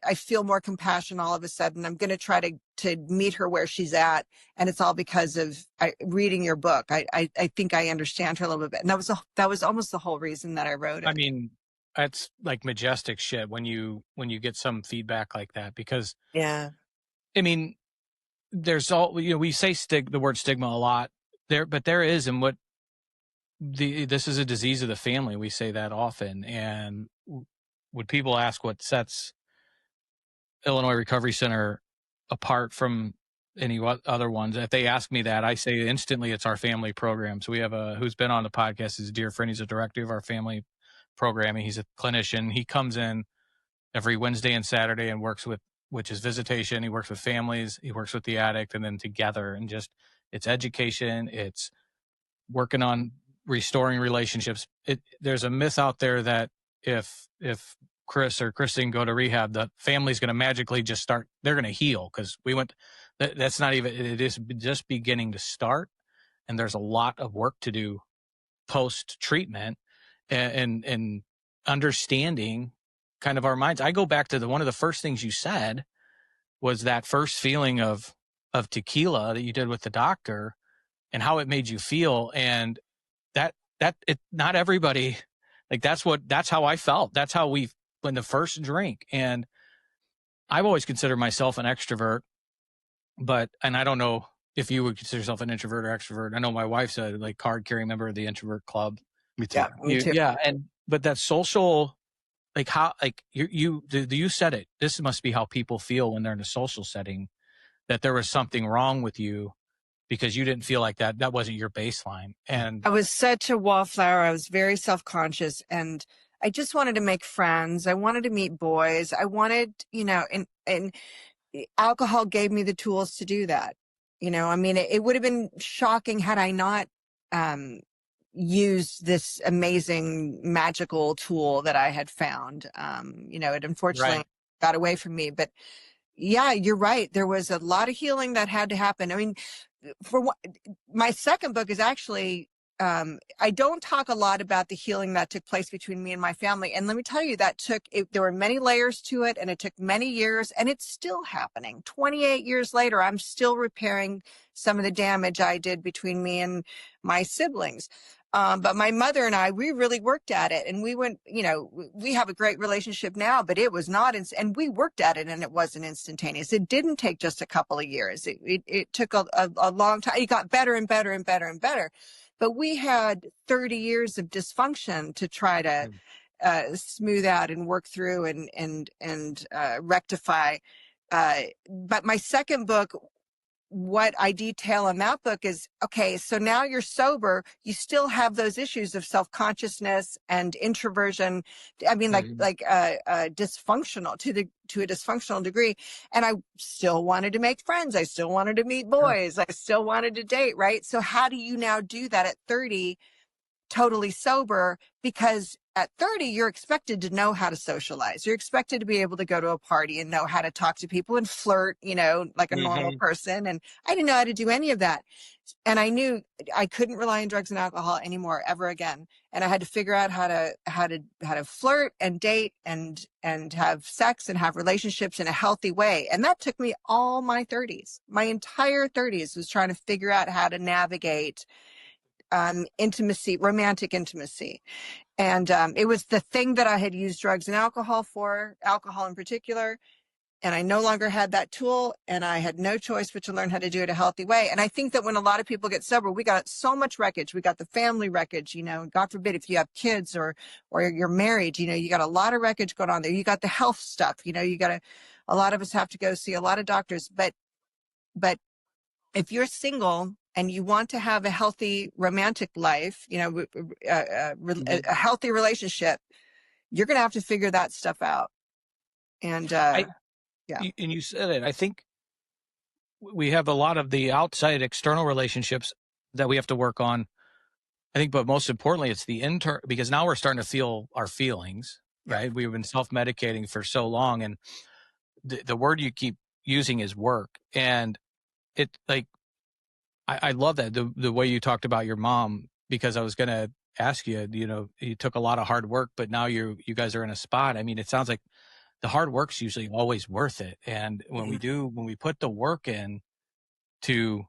I feel more compassion all of a sudden. I'm going to try to meet her where she's at. And it's all because of reading your book. I think I understand her a little bit. And that was almost the whole reason that I wrote it. I mean, that's like majestic shit when you get some feedback like that, because yeah, I mean, there's we say the word stigma a lot there, but there is, and this is a disease of the family. We say that often. And when people ask what sets Illinois Recovery Center apart from any other ones, if they ask me that, I say instantly it's our family program. So we have who's been on the podcast is a dear friend. He's a director of our family programming. He's a clinician. He comes in every Wednesday and Saturday and works with, which is visitation. He works with families. He works with the addict, and then together, and just it's education. It's working on restoring relationships. There's a myth out there that if Chris or Kristin go to rehab, the family's going to magically just start, they're going to heal, because that's not even, it is just beginning to start. And there's a lot of work to do post treatment and understanding kind of our minds. I go back to one of the first things you said was that first feeling of tequila that you did with the doctor and how it made you feel. And not everybody, like that's how I felt. That's how when the first drink. And I've always considered myself an extrovert, and I don't know if you would consider yourself an introvert or extrovert. I know my wife's a card carrying member of the introvert club. Me too. Yeah, me too. Yeah. But that social, you said it, this must be how people feel when they're in a social setting, that there was something wrong with you because you didn't feel like that wasn't your baseline. And I was such a wallflower. I was very self-conscious, and I just wanted to make friends. I wanted to meet boys. I wanted, and alcohol gave me the tools to do that. I mean, it would have been shocking had I not used this amazing magical tool that I had found. It unfortunately got away from me, but yeah, you're right. There was a lot of healing that had to happen. I mean, my second book is actually, I don't talk a lot about the healing that took place between me and my family. And let me tell you, there were many layers to it, and it took many years, and it's still happening. 28 years later, I'm still repairing some of the damage I did between me and my siblings. But my mother and I, we really worked at it, and we went, we have a great relationship now, but it was not, and we worked at it, and it wasn't instantaneous. It didn't take just a couple of years. It took a long time. It got better and better and better and better. But we had 30 years of dysfunction to try to smooth out and work through and rectify. But my second book, what I detail in that book is, okay, so now you're sober, you still have those issues of self-consciousness and introversion. I mean, dysfunctional to a dysfunctional degree. And I still wanted to make friends. I still wanted to meet boys. I still wanted to date, right? So how do you now do that at 30, totally sober? Because at 30, you're expected to know how to socialize. You're expected to be able to go to a party and know how to talk to people and flirt, like a normal person. And I didn't know how to do any of that. And I knew I couldn't rely on drugs and alcohol anymore, ever again. And I had to figure out how to flirt and date and have sex and have relationships in a healthy way. And that took me all my 30s. My entire 30s was trying to figure out how to navigate intimacy, romantic intimacy. And it was the thing that I had used drugs and alcohol for, alcohol in particular. And I no longer had that tool, and I had no choice but to learn how to do it a healthy way. And I think that when a lot of people get sober, we got so much wreckage. We got the family wreckage, God forbid if you have kids or you're married, you got a lot of wreckage going on there. You got the health stuff, a lot of us have to go see a lot of doctors, but if you're single and you want to have a healthy romantic life, a healthy relationship, you're going to have to figure that stuff out. And, yeah. And you said it. I think we have a lot of the outside external relationships that we have to work on. I think, but most importantly, it's the internal, because now we're starting to feel our feelings, right? We've been self-medicating for so long. And the word you keep using is work. And it, like, I love that, the way you talked about your mom, because I was going to ask you, you took a lot of hard work, but now you guys are in a spot. I mean, it sounds like the hard work's usually always worth it. And when we put the work in to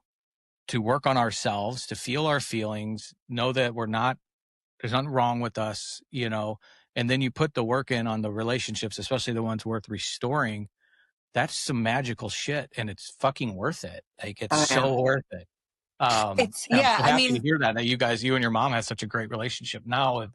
work on ourselves, to feel our feelings, know that there's nothing wrong with us, and then you put the work in on the relationships, especially the ones worth restoring, that's some magical shit. And it's fucking worth it. Like, it's so worth it. I'm so happy to hear that you and your mom have such a great relationship now.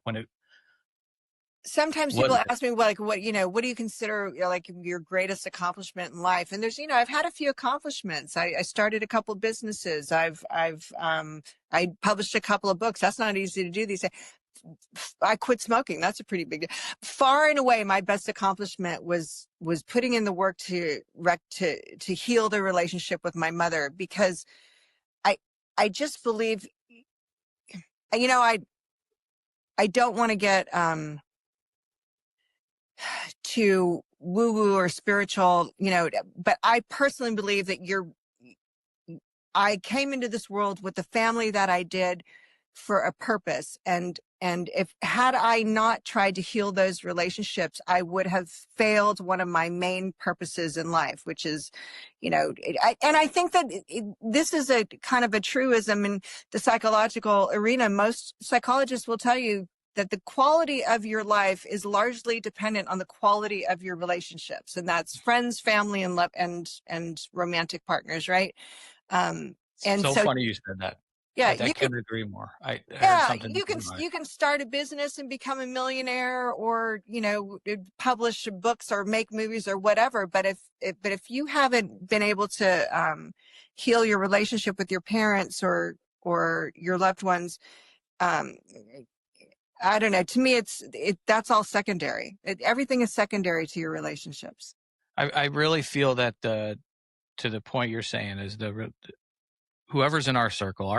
Sometimes people ask me, like, what do you consider like your greatest accomplishment in life? And there's, I've had a few accomplishments. I started a couple of businesses. I published a couple of books. That's not easy to do these days. I quit smoking. That's a pretty big deal. Far and away, my best accomplishment was putting in the work to heal the relationship with my mother, because I just believe, I don't want to get too woo-woo or spiritual, but I personally believe that I came into this world with the family that I did for a purpose. And had I not tried to heal those relationships, I would have failed one of my main purposes in life, which is, and I think that this is a kind of a truism in the psychological arena. Most psychologists will tell you that the quality of your life is largely dependent on the quality of your relationships. And that's friends, family, and love, and romantic partners, right? And so funny you said that. Yeah, I couldn't agree more. You can start a business and become a millionaire, or publish books or make movies or whatever. But if you haven't been able to heal your relationship with your parents or your loved ones, I don't know. To me, that's all secondary. Everything is secondary to your relationships. I really feel that to the point you're saying is whoever's in our circle,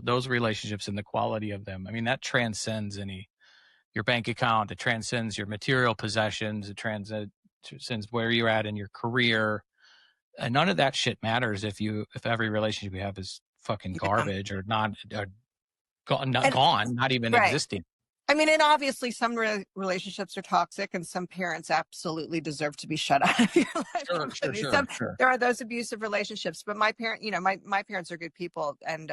those relationships and the quality of them. I mean, that transcends your bank account. It transcends your material possessions. It transcends where you're at in your career. And none of that shit matters if every relationship you have is fucking garbage or not gone, not even existing. I mean, and obviously some relationships are toxic, and some parents absolutely deserve to be shut out of your life. Sure. There are those abusive relationships, but my parents are good people. And,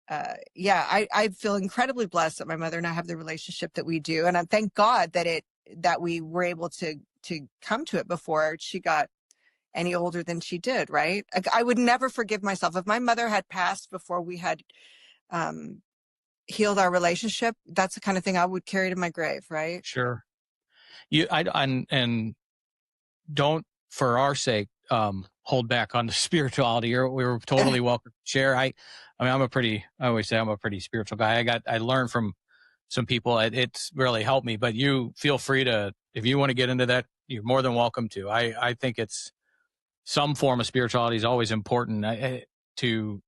I feel incredibly blessed that my mother and I have the relationship that we do. And I thank God that we were able to come to it before she got any older than she did. Right. I would never forgive myself if my mother had passed before we had, healed our relationship. That's the kind of thing I would carry to my grave, right? Sure. And don't, for our sake, hold back on the spirituality. We were totally welcome to share. I always say I'm a pretty spiritual guy. I learned from some people. It's really helped me, but you feel free to, if you want to get into that, you're more than welcome to. I think it's some form of spirituality is always important to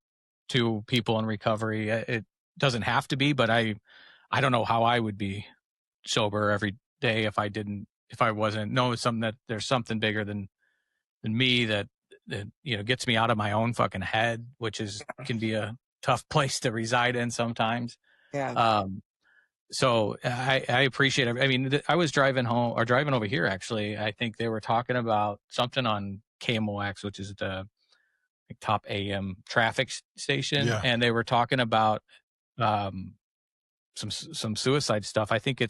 people in recovery. It doesn't have to be, but I don't know how I would be sober every day if I wasn't knowing something, that there's something bigger than me that gets me out of my own fucking head, which can be a tough place to reside in sometimes. Yeah. So I appreciate it. I mean, I was driving over here, actually. I think they were talking about something on KMOX, which is the top AM traffic station. Yeah. And they were talking about some suicide stuff. I think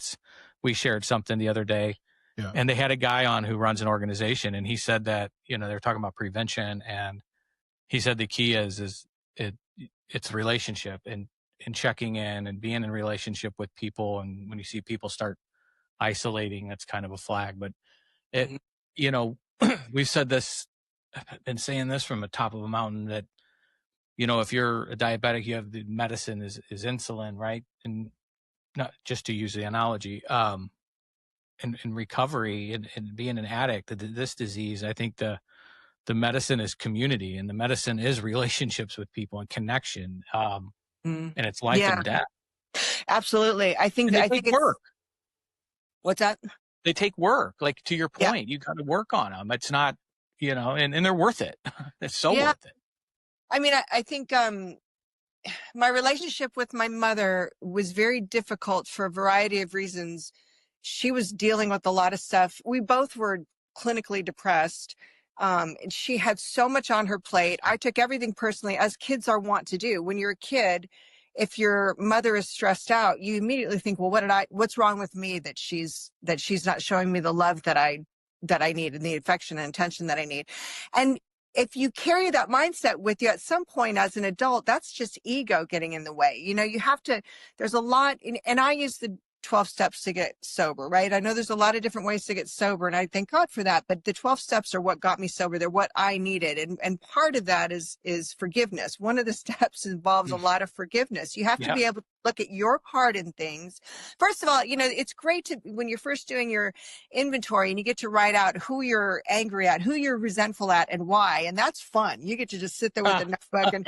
we shared something the other day. Yeah. And they had a guy on who runs an organization, and he said that, they're talking about prevention, and he said the key is it's relationship and checking in and being in relationship with people. And when you see people start isolating, that's kind of a flag. But we've said this, I've been saying this from the top of a mountain, that, if you're a diabetic, you have the medicine is insulin, right? And not just to use the analogy, in recovery and being an addict, this disease, I think the medicine is community, and the medicine is relationships with people and connection. And it's life Yeah, and death. absolutely. I think And they it's work. What's that? They take work. Like, to your Yeah. point, you got to work on them. It's not, and they're worth it. It's so Yeah. worth it. I mean, I think my relationship with my mother was very difficult for a variety of reasons. She was dealing with a lot of stuff. We both were clinically depressed. And she had so much on her plate. I took everything personally, as kids are wont to do. When you're a kid, if your mother is stressed out, you immediately think, well, what's wrong with me that she's not showing me the love that I need, and the affection and attention that I need. And if you carry that mindset with you at some point as an adult, that's just ego getting in the way. You have to, there's a lot, and I use the 12 steps to get sober, right? I know there's a lot of different ways to get sober, and I thank God for that. But the 12 steps are what got me sober. They're what I needed. And part of that is forgiveness. One of the steps involves a lot of forgiveness. You have to be able to look at your part in things. First of all, it's great to, when you're first doing your inventory and you get to write out who you're angry at, who you're resentful at, and why. And that's fun. You get to just sit there with a notebook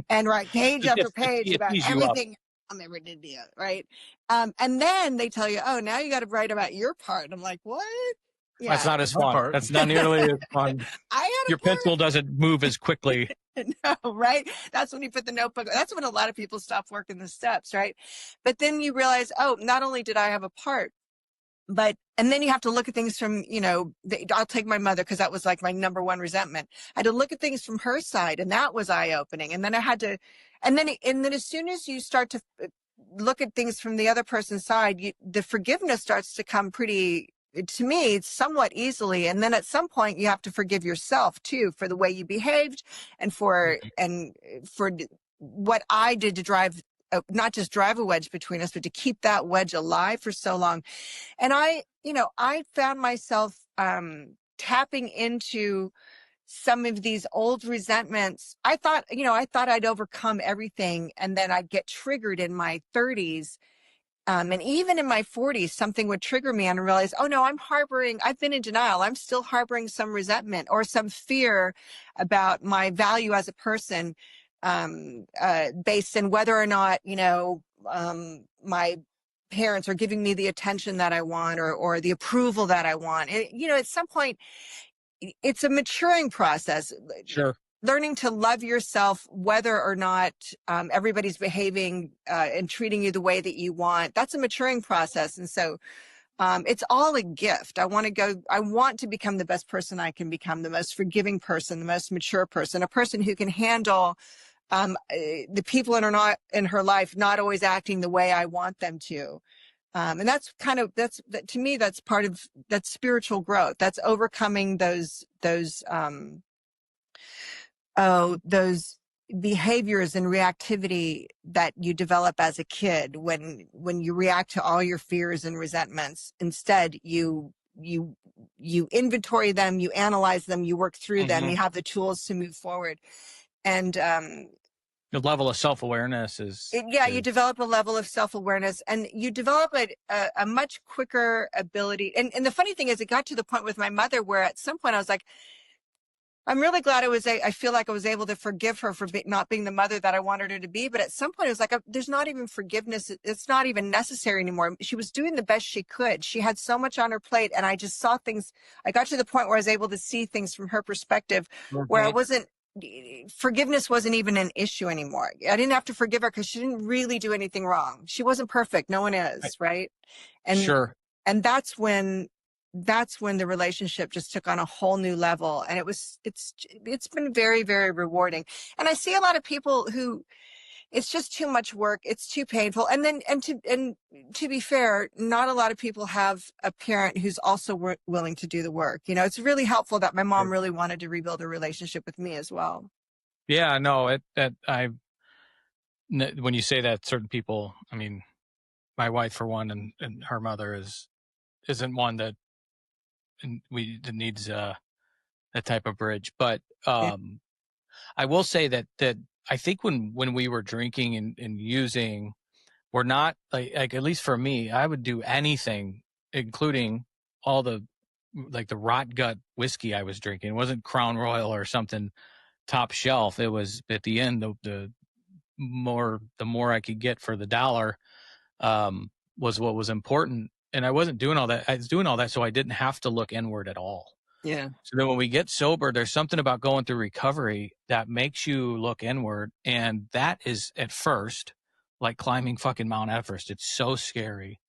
and write page after page about everything ever did to you, right? And then they tell you, oh, now you got to write about your part. And I'm like, what? Yeah. That's not as fun. That's not nearly as fun. Your pencil doesn't move as quickly. No, right? That's when you put the notebook. That's when a lot of people stop working the steps, right? But then you realize, oh, not only did I have a part, and then you have to look at things from, I'll take my mother, because that was like my number one resentment. I had to look at things from her side, and that was eye-opening. And then and then as soon as you start to look at things from the other person's side, the forgiveness starts to come to me, it's somewhat easily. And then at some point you have to forgive yourself too, for the way you behaved and for what I did to not just drive a wedge between us, but to keep that wedge alive for so long. And I found myself tapping into some of these old resentments. I thought I'd overcome everything, and then I'd get triggered in my 30s. And even in my 40s, something would trigger me and I realized, oh no, I've been in denial. I'm still harboring some resentment or some fear about my value as a person, based on whether or not, my parents are giving me the attention that I want or the approval that I want. At some point, it's a maturing process. Sure. Learning to love yourself, whether or not everybody's behaving and treating you the way that you want. That's a maturing process. And so it's all a gift. I want to become the best person I can become, the most forgiving person, the most mature person, a person who can handle the people in her life not always acting the way I want them to. And to me, that's part of that spiritual growth. That's overcoming those behaviors and reactivity that you develop as a kid when you react to all your fears and resentments. Instead, you inventory them, you analyze them, you work through them, you have the tools to move forward. And the level of self-awareness you develop a level of self-awareness, and you develop a much quicker ability. And the funny thing is, it got to the point with my mother where at some point I was like, I'm really glad I feel like I was able to forgive her for not being the mother that I wanted her to be. But at some point it was like, there's not even forgiveness. It's not even necessary anymore. She was doing the best she could. She had so much on her plate, and I just saw things. I got to the point where I was able to see things from her perspective, where forgiveness wasn't even an issue anymore. I didn't have to forgive her because she didn't really do anything wrong. She wasn't perfect. No one is, right? And sure. And that's when the relationship just took on a whole new level. And it's been very, very rewarding. And I see a lot of people who it's just too much work. It's too painful. And to be fair, not a lot of people have a parent who's also willing to do the work. It's really helpful that my mom really wanted to rebuild a relationship with me as well. Yeah, no, when you say that, certain people, I mean, my wife for one, and her mother isn't one that needs that type of bridge. But I will say that I think when we were drinking and using, we're not like at least for me, I would do anything, including all the like the rot gut whiskey I was drinking. It wasn't Crown Royal or something top shelf. It was at the end, the more I could get for the dollar, was what was important. And I wasn't doing all that. I was doing all that so I didn't have to look inward at all. Yeah. So then when we get sober, there's something about going through recovery that makes you look inward. And that is at first like climbing fucking Mount Everest. It's so scary,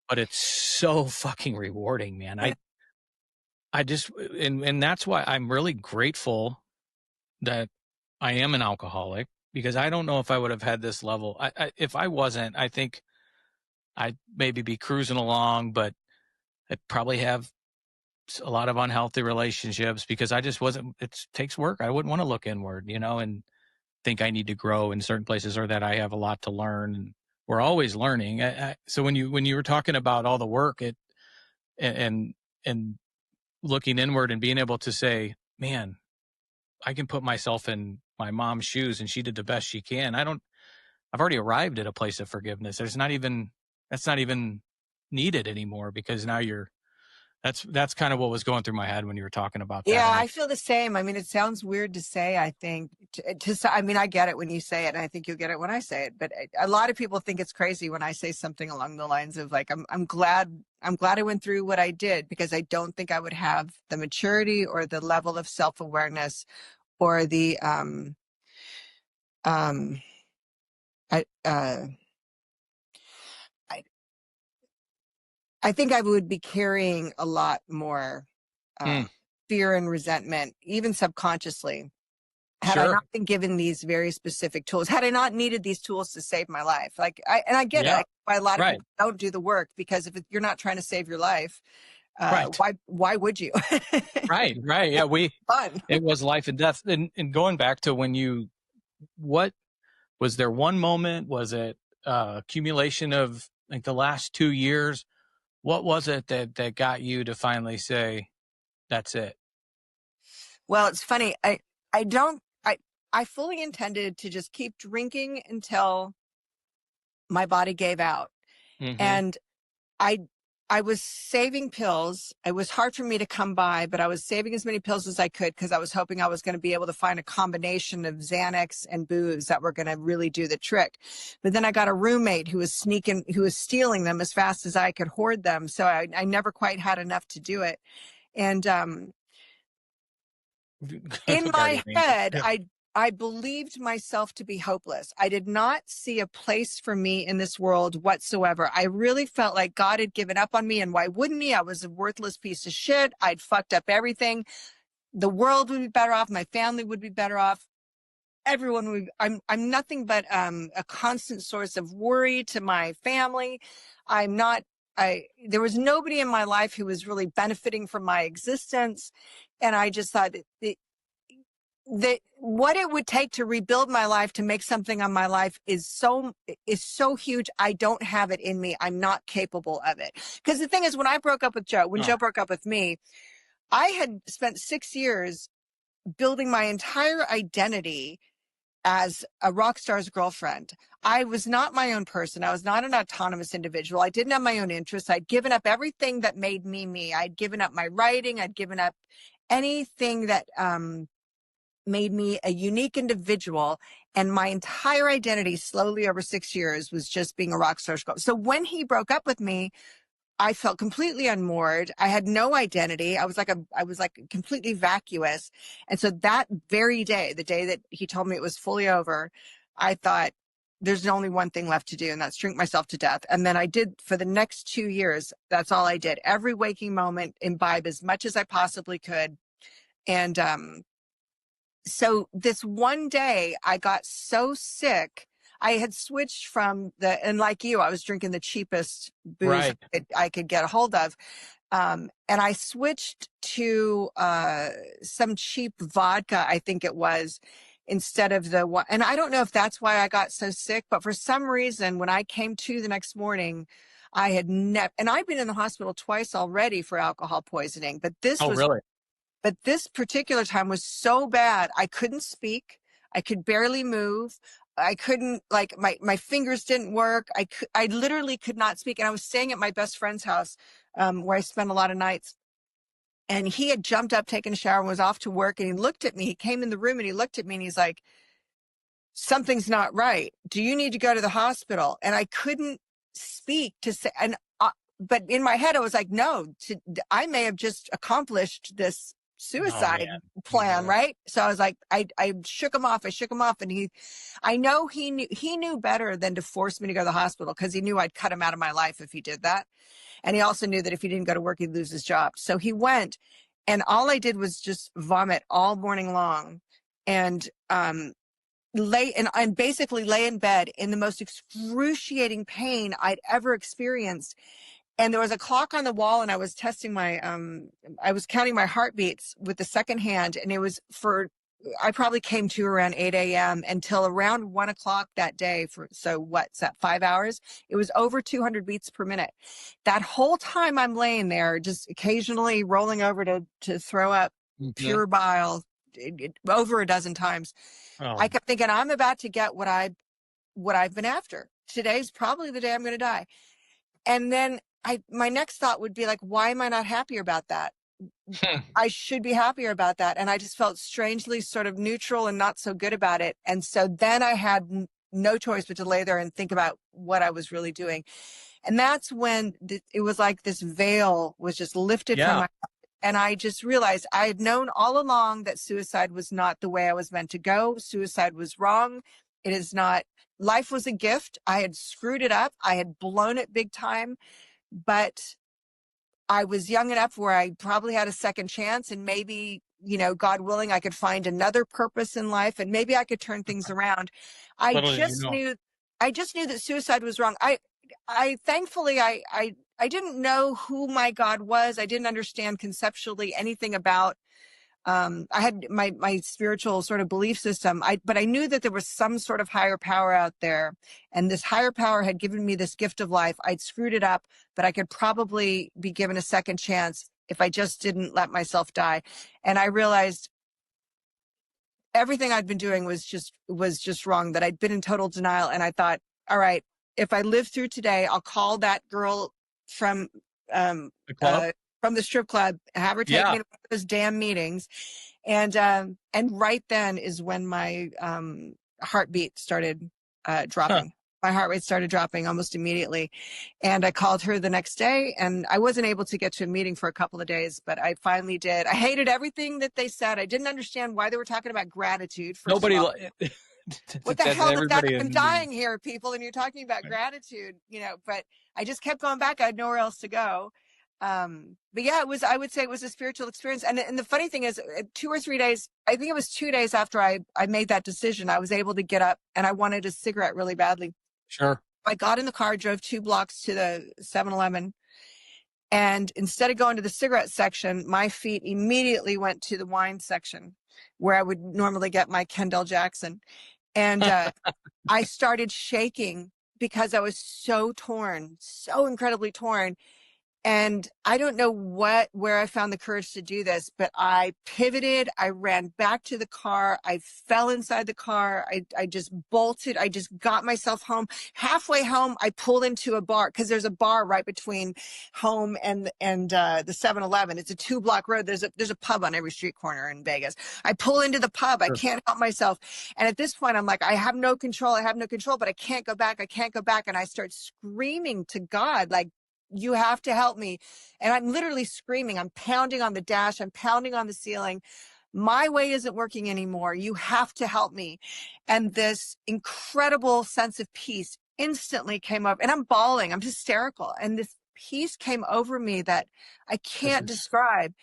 but it's so fucking rewarding, man. I just, and that's why I'm really grateful that I am an alcoholic, because I don't know if I would have had this level. If I wasn't, I think I'd maybe be cruising along, but I'd probably have a lot of unhealthy relationships because I just wasn't, it takes work. I wouldn't want to look inward, and think I need to grow in certain places, or that I have a lot to learn. And we're always learning. So when you were talking about all the work, and looking inward and being able to say, man, I can put myself in my mom's shoes and she did the best she can. I've already arrived at a place of forgiveness. That's not even needed anymore, because now that's kind of what was going through my head when you were talking about that. Yeah, I feel the same. I mean, it sounds weird to say, I think, I mean, I get it when you say it, and I think you'll get it when I say it, but a lot of people think it's crazy when I say something along the lines of like, I'm glad I went through what I did, because I don't think I would have the maturity or the level of self-awareness or the, I think I would be carrying a lot more fear and resentment, even subconsciously, had I not been given these very specific tools, had I not needed these tools to save my life. Like, I get it. Why a lot of people don't do the work, because if you're not trying to save your life, why would you? Right. Yeah, fun. It was life and death. And going back to what was there one moment? Was it accumulation of like the last 2 years? What was it that got you to finally say, that's it? Well, it's funny. I fully intended to just keep drinking until my body gave out. Mm-hmm. And I was saving pills. It was hard for me to come by, but I was saving as many pills as I could, because I was hoping I was going to be able to find a combination of Xanax and booze that were going to really do the trick. But then I got a roommate who was stealing them as fast as I could hoard them. So I never quite had enough to do it. And in my head, I believed myself to be hopeless. I did not see a place for me in this world whatsoever. I really felt like God had given up on me, and why wouldn't he? I was a worthless piece of shit. I'd fucked up everything. The world would be better off. My family would be better off. Everyone would. I'm nothing but a constant source of worry to my family. There was nobody in my life who was really benefiting from my existence, and I just thought that what it would take to rebuild my life, to make something on my life, is so huge. I don't have it in me. I'm not capable of it. Because the thing is, when I broke up with Joe, Joe broke up with me, I had spent 6 years building my entire identity as a rock star's girlfriend. I was not my own person. I was not an autonomous individual. I didn't have my own interests. I'd given up everything that made me me. I'd given up my writing. I'd given up anything that made me a unique individual, and my entire identity slowly over 6 years was just being a rock star girl. So when he broke up with me, I felt completely unmoored. I had no identity. I was like completely vacuous. And so that very day, the day that he told me it was fully over, I thought, there's only one thing left to do, and that's drink myself to death. And then I did for the next 2 years. That's all I did. Every waking moment, imbibe as much as I possibly could. And so this one day I got so sick. I had switched from and like you, I was drinking the cheapest booze I could get a hold of. And I switched to some cheap vodka, I think it was, instead of the one. And I don't know if that's why I got so sick, but for some reason, when I came to the next morning, I had never, and I've been in the hospital twice already for alcohol poisoning, but this was really. But this particular time was so bad. I couldn't speak. I could barely move. I couldn't, like, my fingers didn't work. I literally could not speak. And I was staying at my best friend's house where I spent a lot of nights. And he had jumped up, taken a shower, and was off to work. And he looked at me. He came in the room and he looked at me and he's like, something's not right. Do you need to go to the hospital? And I couldn't speak to say, but in my head, I was like, no, I may have just accomplished this suicide plan, right? So I was like, I shook him off. And I know he knew better than to force me to go to the hospital, because he knew I'd cut him out of my life if he did that. And he also knew that if he didn't go to work, he'd lose his job. So he went, and all I did was just vomit all morning long, and basically lay in bed in the most excruciating pain I'd ever experienced. And there was a clock on the wall, and I was testing I was counting my heartbeats with the second hand, and it was I probably came to around 8 a.m. until around 1 o'clock that day. So what's that, 5 hours? It was over 200 beats per minute. That whole time I'm laying there, just occasionally rolling over to throw up pure bile over a dozen times. Oh. I kept thinking, I'm about to get what I've been after. Today's probably the day I'm going to die. And then my next thought would be like, why am I not happier about that? I should be happier about that. And I just felt strangely sort of neutral and not so good about it. And so then I had no choice but to lay there and think about what I was really doing. And that's when it was like this veil was just lifted from my heart. And I just realized I had known all along that suicide was not the way I was meant to go. Suicide was wrong. It is not. Life was a gift. I had screwed it up. I had blown it big time. But I was young enough where I probably had a second chance, and maybe, God willing, I could find another purpose in life, and maybe I could turn things around. I just knew that suicide was wrong. Thankfully, I didn't know who my God was. I didn't understand conceptually anything about, I had my spiritual sort of belief system, but I knew that there was some sort of higher power out there, and this higher power had given me this gift of life. I'd screwed it up, but I could probably be given a second chance if I just didn't let myself die. And I realized everything I'd been doing was just wrong, that I'd been in total denial. And I thought, all right, if I live through today, I'll call that girl from the strip club, have her take me to those damn meetings. And right then is when my heartbeat started dropping. My heart rate started dropping almost immediately. And I called her the next day, and I wasn't able to get to a meeting for a couple of days, but I finally did. I hated everything that they said. I didn't understand why they were talking about gratitude. What the hell does that? I'm dying here, people, and you're talking about gratitude, but I just kept going back. I had nowhere else to go. But yeah, I would say it was a spiritual experience. And the funny thing is, 2 or 3 days, I think it was 2 days after I made that decision, I was able to get up, and I wanted a cigarette really badly. Sure. I got in the car, drove 2 blocks to the 7-Eleven. And instead of going to the cigarette section, my feet immediately went to the wine section, where I would normally get my Kendall Jackson. And I started shaking because I was so torn, so incredibly torn. And I don't know where I found the courage to do this, but I pivoted. I ran back to the car. I fell inside the car. I just bolted. I just got myself home. Halfway home, I pulled into a bar, because there's a bar right between home and the 7-Eleven. It's a 2-block road. There's a pub on every street corner in Vegas. I pull into the pub. Sure. I can't help myself. And at this point, I'm like, I have no control, but I can't go back. And I start screaming to God, like, you have to help me. And I'm literally screaming. I'm pounding on the dash. I'm pounding on the ceiling. My way isn't working anymore. You have to help me. And this incredible sense of peace instantly came over, and I'm bawling. I'm hysterical. And this peace came over me that I can't describe.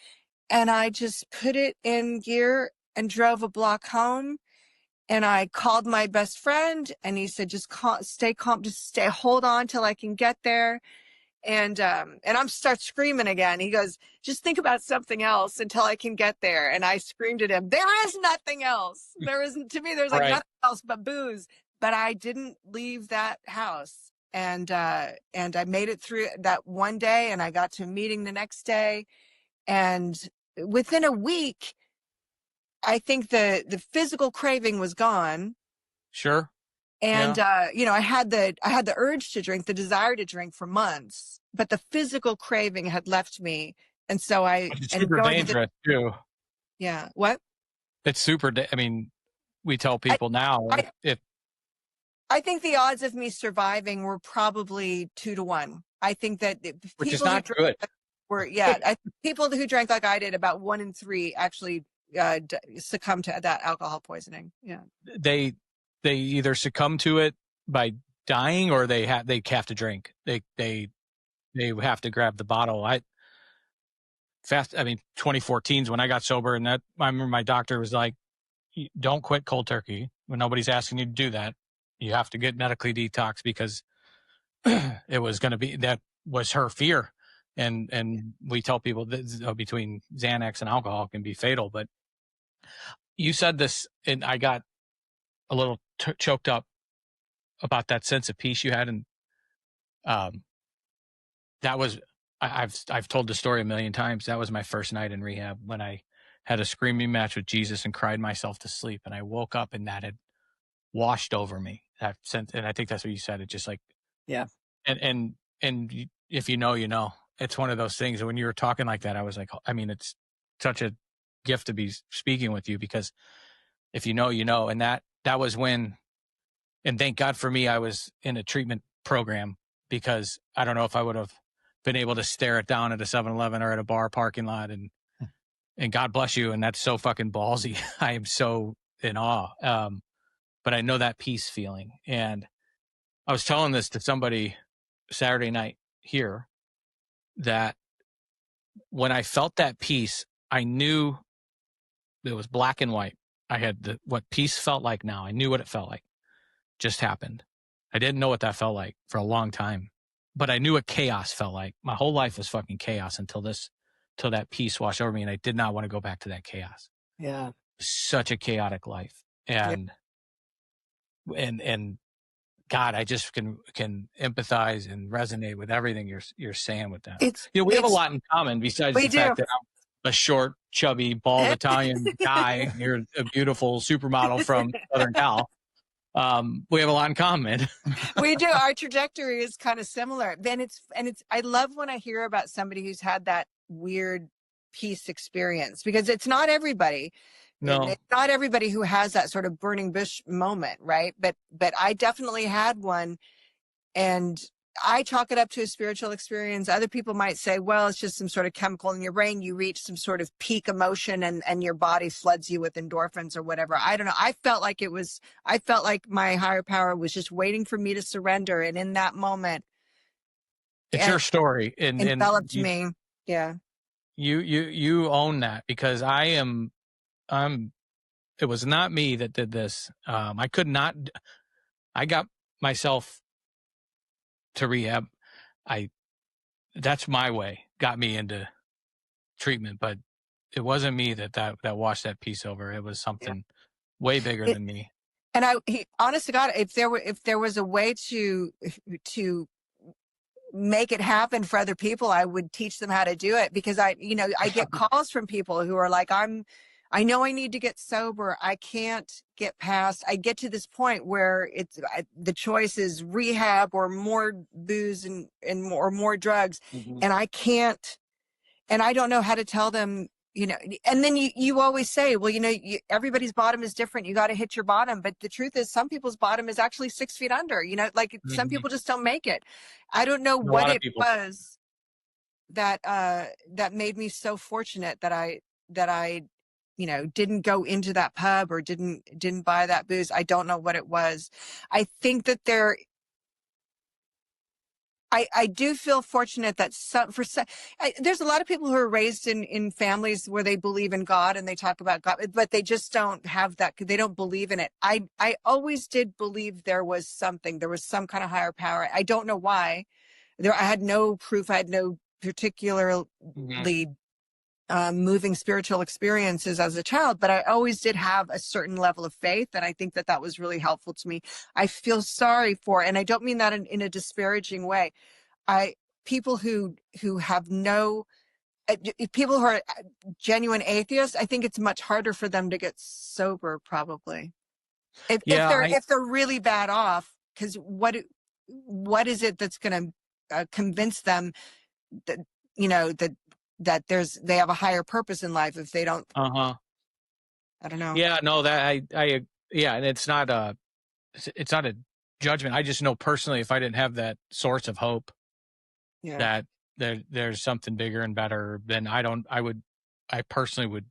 And I just put it in gear and drove a block home. And I called my best friend, and he said, just stay calm, hold on till I can get there. And I'm start screaming again. He goes, just think about something else until I can get there. And I screamed at him, there is nothing else. There's like nothing else but booze. But I didn't leave that house. And I made it through that one day, and I got to a meeting the next day. And within a week, I think the physical craving was gone. Sure. And, I had the urge to drink, the desire to drink for months, but the physical craving had left me. And so It's super dangerous too. Yeah. What? It's super. I mean, we tell people now if I think the odds of me surviving were probably 2-1. I think that which is not good. People who drank like I did, about 1 in 3 actually succumb to that alcohol poisoning. Yeah. They either succumb to it by dying or they have to drink. They have to grab the bottle. 2014 is when I got sober, and that I remember my doctor was like, don't quit cold turkey when nobody's asking you to do that. You have to get medically detoxed because it was going to be, that was her fear. And we tell people that between Xanax and alcohol can be fatal. But you said this, and I got a little choked up about that sense of peace you had. And that was, I've told the story a million times. That was my first night in rehab when I had a screaming match with Jesus and cried myself to sleep. And I woke up and that had washed over me. That sense, and I think that's what you said. It's just like, yeah. And if you know, you know. It's one of those things. When you were talking like that, I was like, I mean, it's such a gift to be speaking with you, because if you know, you know. And that was when, and thank God for me, I was in a treatment program, because I don't know if I would have been able to stare it down at a 7-Eleven or at a bar parking lot. And God bless you. And that's so fucking ballsy. I am so in awe. But I know that peace feeling. And I was telling this to somebody Saturday night here, that when I felt that peace, I knew it was black and white. I had what peace felt like now. I knew what it felt like. Just happened. I didn't know what that felt like for a long time, but I knew what chaos felt like. My whole life was fucking chaos until that peace washed over me, and I did not want to go back to that chaos. Yeah. Such a chaotic life. And God, I just can empathize and resonate with everything you're saying with that. We have a lot in common besides the fact that I'm a short, chubby, bald Italian guy. You're a beautiful supermodel from Southern Cal. We have a lot in common. We do. Our trajectory is kind of similar. I love when I hear about somebody who's had that weird peace experience, because it's not everybody. No, it's not everybody who has that sort of burning bush moment, right? But I definitely had one, and I chalk it up to a spiritual experience. Other people might say, well, it's just some sort of chemical in your brain. You reach some sort of peak emotion and your body floods you with endorphins or whatever. I don't know. I felt like my higher power was just waiting for me to surrender. And in that moment, it's your story. And enveloped me. Yeah. You own that, because it was not me that did this. I got myself to rehab. That's my way, got me into treatment, but it wasn't me that washed that piece over. It was something way bigger than me. And honest to God, if there was a way to make it happen for other people, I would teach them how to do it, because I get calls from people who are like, I know I need to get sober. I can't get past. I get to this point where the choice is rehab or more booze and more drugs. Mm-hmm. And I can't, and I don't know how to tell them, and then you always say, well, everybody's bottom is different. You got to hit your bottom. But the truth is, some people's bottom is actually 6 feet under, mm-hmm. Some people just don't make it. I don't know what it was that made me so fortunate that I didn't go into that pub or didn't buy that booze. I don't know what it was. I think that I do feel fortunate that there's a lot of people who are raised in families where they believe in God and they talk about God, but they just don't have that. They don't believe in it. I always did believe there was some kind of higher power. I don't know why. I had no proof. I had no particularly moving spiritual experiences as a child, but I always did have a certain level of faith. And I think that was really helpful to me. I feel sorry for, and I don't mean that in a disparaging way. People who have people who are genuine atheists, I think it's much harder for them to get sober, probably. If they're really bad off, because what is it that's going to convince them that, you know, that they have a higher purpose in life if they don't? I don't know. Yeah, no, that yeah, and it's not a judgment. I just know personally, if I didn't have that source of hope, that there's something bigger and better, then I personally would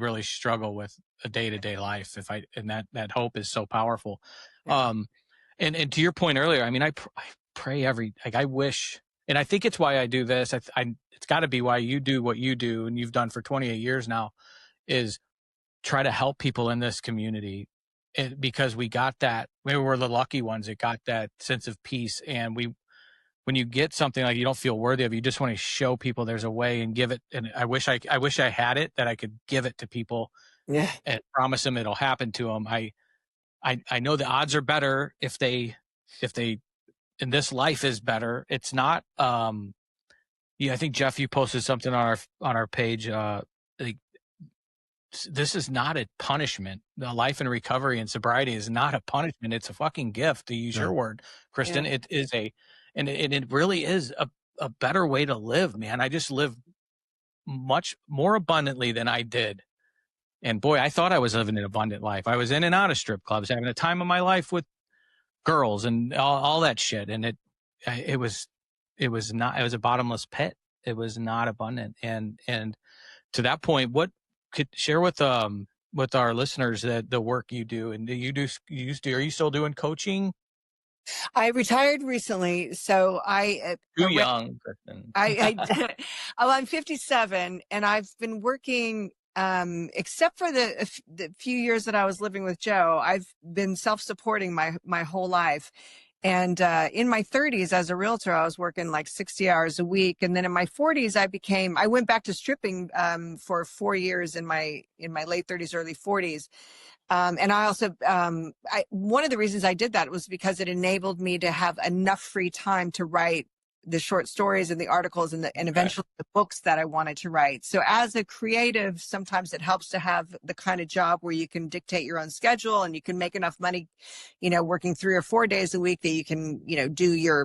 really struggle with a day-to-day life and that hope is so powerful. And to your point earlier, I mean, I pray I wish, and I think it's why I do this. It's got to be why you do what you do, and you've done for 28 years now, is try to help people in this community. Because we got that, maybe we're the lucky ones that got that sense of peace. And when you get something like you don't feel worthy of, you just want to show people there's a way and give it. And I wish I had it, that I could give it to people and promise them it'll happen to them. I know the odds are better if they, and this life is better. It's not, I think Jeff, you posted something on our page, this is not a punishment. The life and recovery and sobriety is not a punishment. It's a fucking gift, to use your word, Kristin. It is and it really is a better way to live, man. I just live much more abundantly than I did. And boy, I thought I was living an abundant life. I was in and out of strip clubs, having a time of my life with girls and all that shit. And it was a bottomless pit. It was not abundant. And to that point, what could share with our listeners that the work you do, and are you still doing coaching? I retired recently, so too young. I'm 57, and I've been working. Except for the few years that I was living with Joe, I've been self-supporting my whole life. And in my 30s as a realtor, I was working like 60 hours a week. And then in my 40s, I went back to stripping for 4 years in my late 30s, early 40s. And I also, one of the reasons I did that was because it enabled me to have enough free time to write the short stories and the articles and eventually the books that I wanted to write. So as a creative, sometimes it helps to have the kind of job where you can dictate your own schedule and you can make enough money, working 3 or 4 days a week, that you can, do your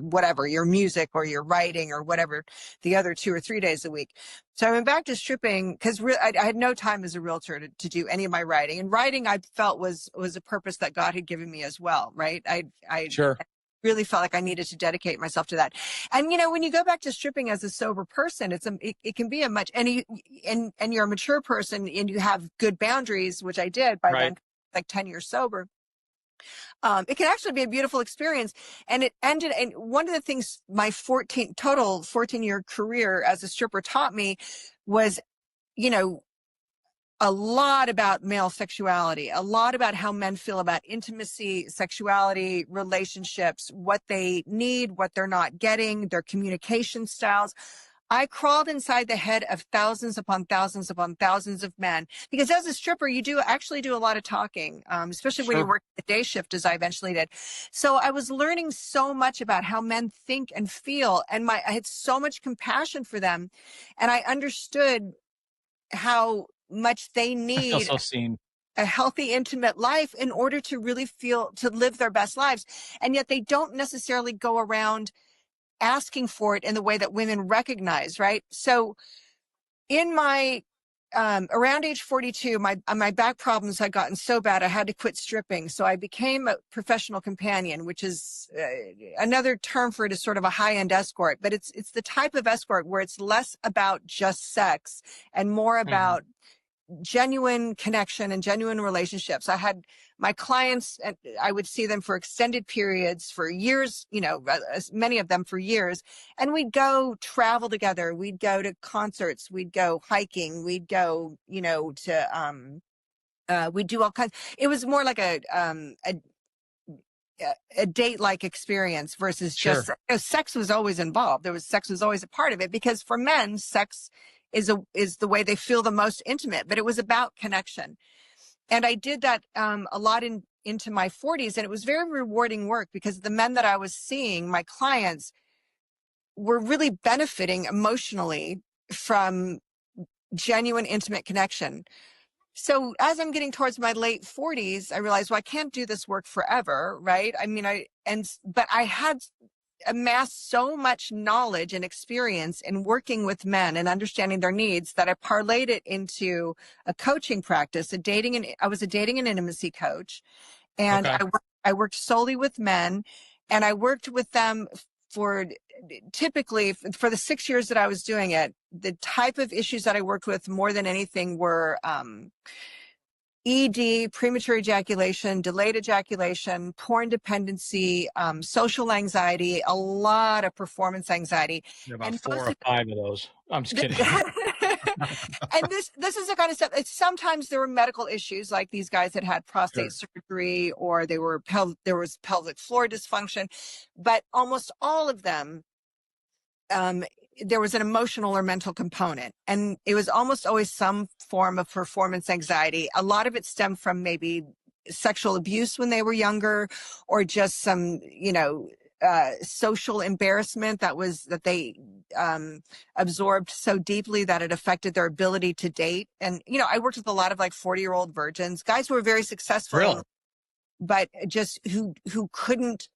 music or your writing or whatever the other 2 or 3 days a week. So I went back to stripping because I had no time as a realtor to do any of my writing. And writing, I felt was a purpose that God had given me as well, right? I really felt like I needed to dedicate myself to that. And, when you go back to stripping as a sober person, it can be and you're a mature person and you have good boundaries, which I did by then, like 10 years sober. It can actually be a beautiful experience. And it ended, and one of the things my 14-year career as a stripper taught me was, a lot about male sexuality, a lot about how men feel about intimacy, sexuality, relationships, what they need, what they're not getting, their communication styles. I crawled inside the head of thousands upon thousands upon thousands of men, because as a stripper, you actually do a lot of talking, especially when you work the day shift, as I eventually did. So I was learning so much about how men think and feel, and I had so much compassion for them, and I understood how much they need a healthy, intimate life in order to really to live their best lives. And yet they don't necessarily go around asking for it in the way that women recognize, right? So in my, around age 42, my back problems had gotten so bad, I had to quit stripping. So I became a professional companion, which is another term for it is sort of a high-end escort, but it's the type of escort where it's less about just sex and more about genuine connection and genuine relationships. I had my clients, and I would see them for extended periods, for years, many of them for years. And we'd go travel together. We'd go to concerts. We'd go hiking. We'd go, to, we'd do all kinds. It was more like a date-like experience versus just sex was always involved. Sex was always a part of it, because for men, sex is the way they feel the most intimate, but it was about connection. And I did that a lot into my 40s, and it was very rewarding work, because the men that I was seeing, my clients, were really benefiting emotionally from genuine, intimate connection. So as I'm getting towards my late 40s, I realized, well, I can't do this work forever, right? I mean, but I had amassed so much knowledge and experience in working with men and understanding their needs that I parlayed it into a coaching practice, I was a dating and intimacy coach. And Okay. I worked solely with men, and I worked with them for typically for the 6 years that I was doing it. The type of issues that I worked with more than anything were ED, premature ejaculation, delayed ejaculation, porn dependency, social anxiety, a lot of performance anxiety. About And 4 or 5 of those. I'm just kidding. and this is the kind of stuff. Sometimes there were medical issues, like these guys that had prostate surgery, or there was pelvic floor dysfunction, but almost all of them, there was an emotional or mental component, and it was almost always some form of performance anxiety. A lot of it stemmed from maybe sexual abuse when they were younger, or just some, social embarrassment that they absorbed so deeply that it affected their ability to date. And, I worked with a lot of like 40-year-old virgins, guys who were very successful, Really? but just who couldn't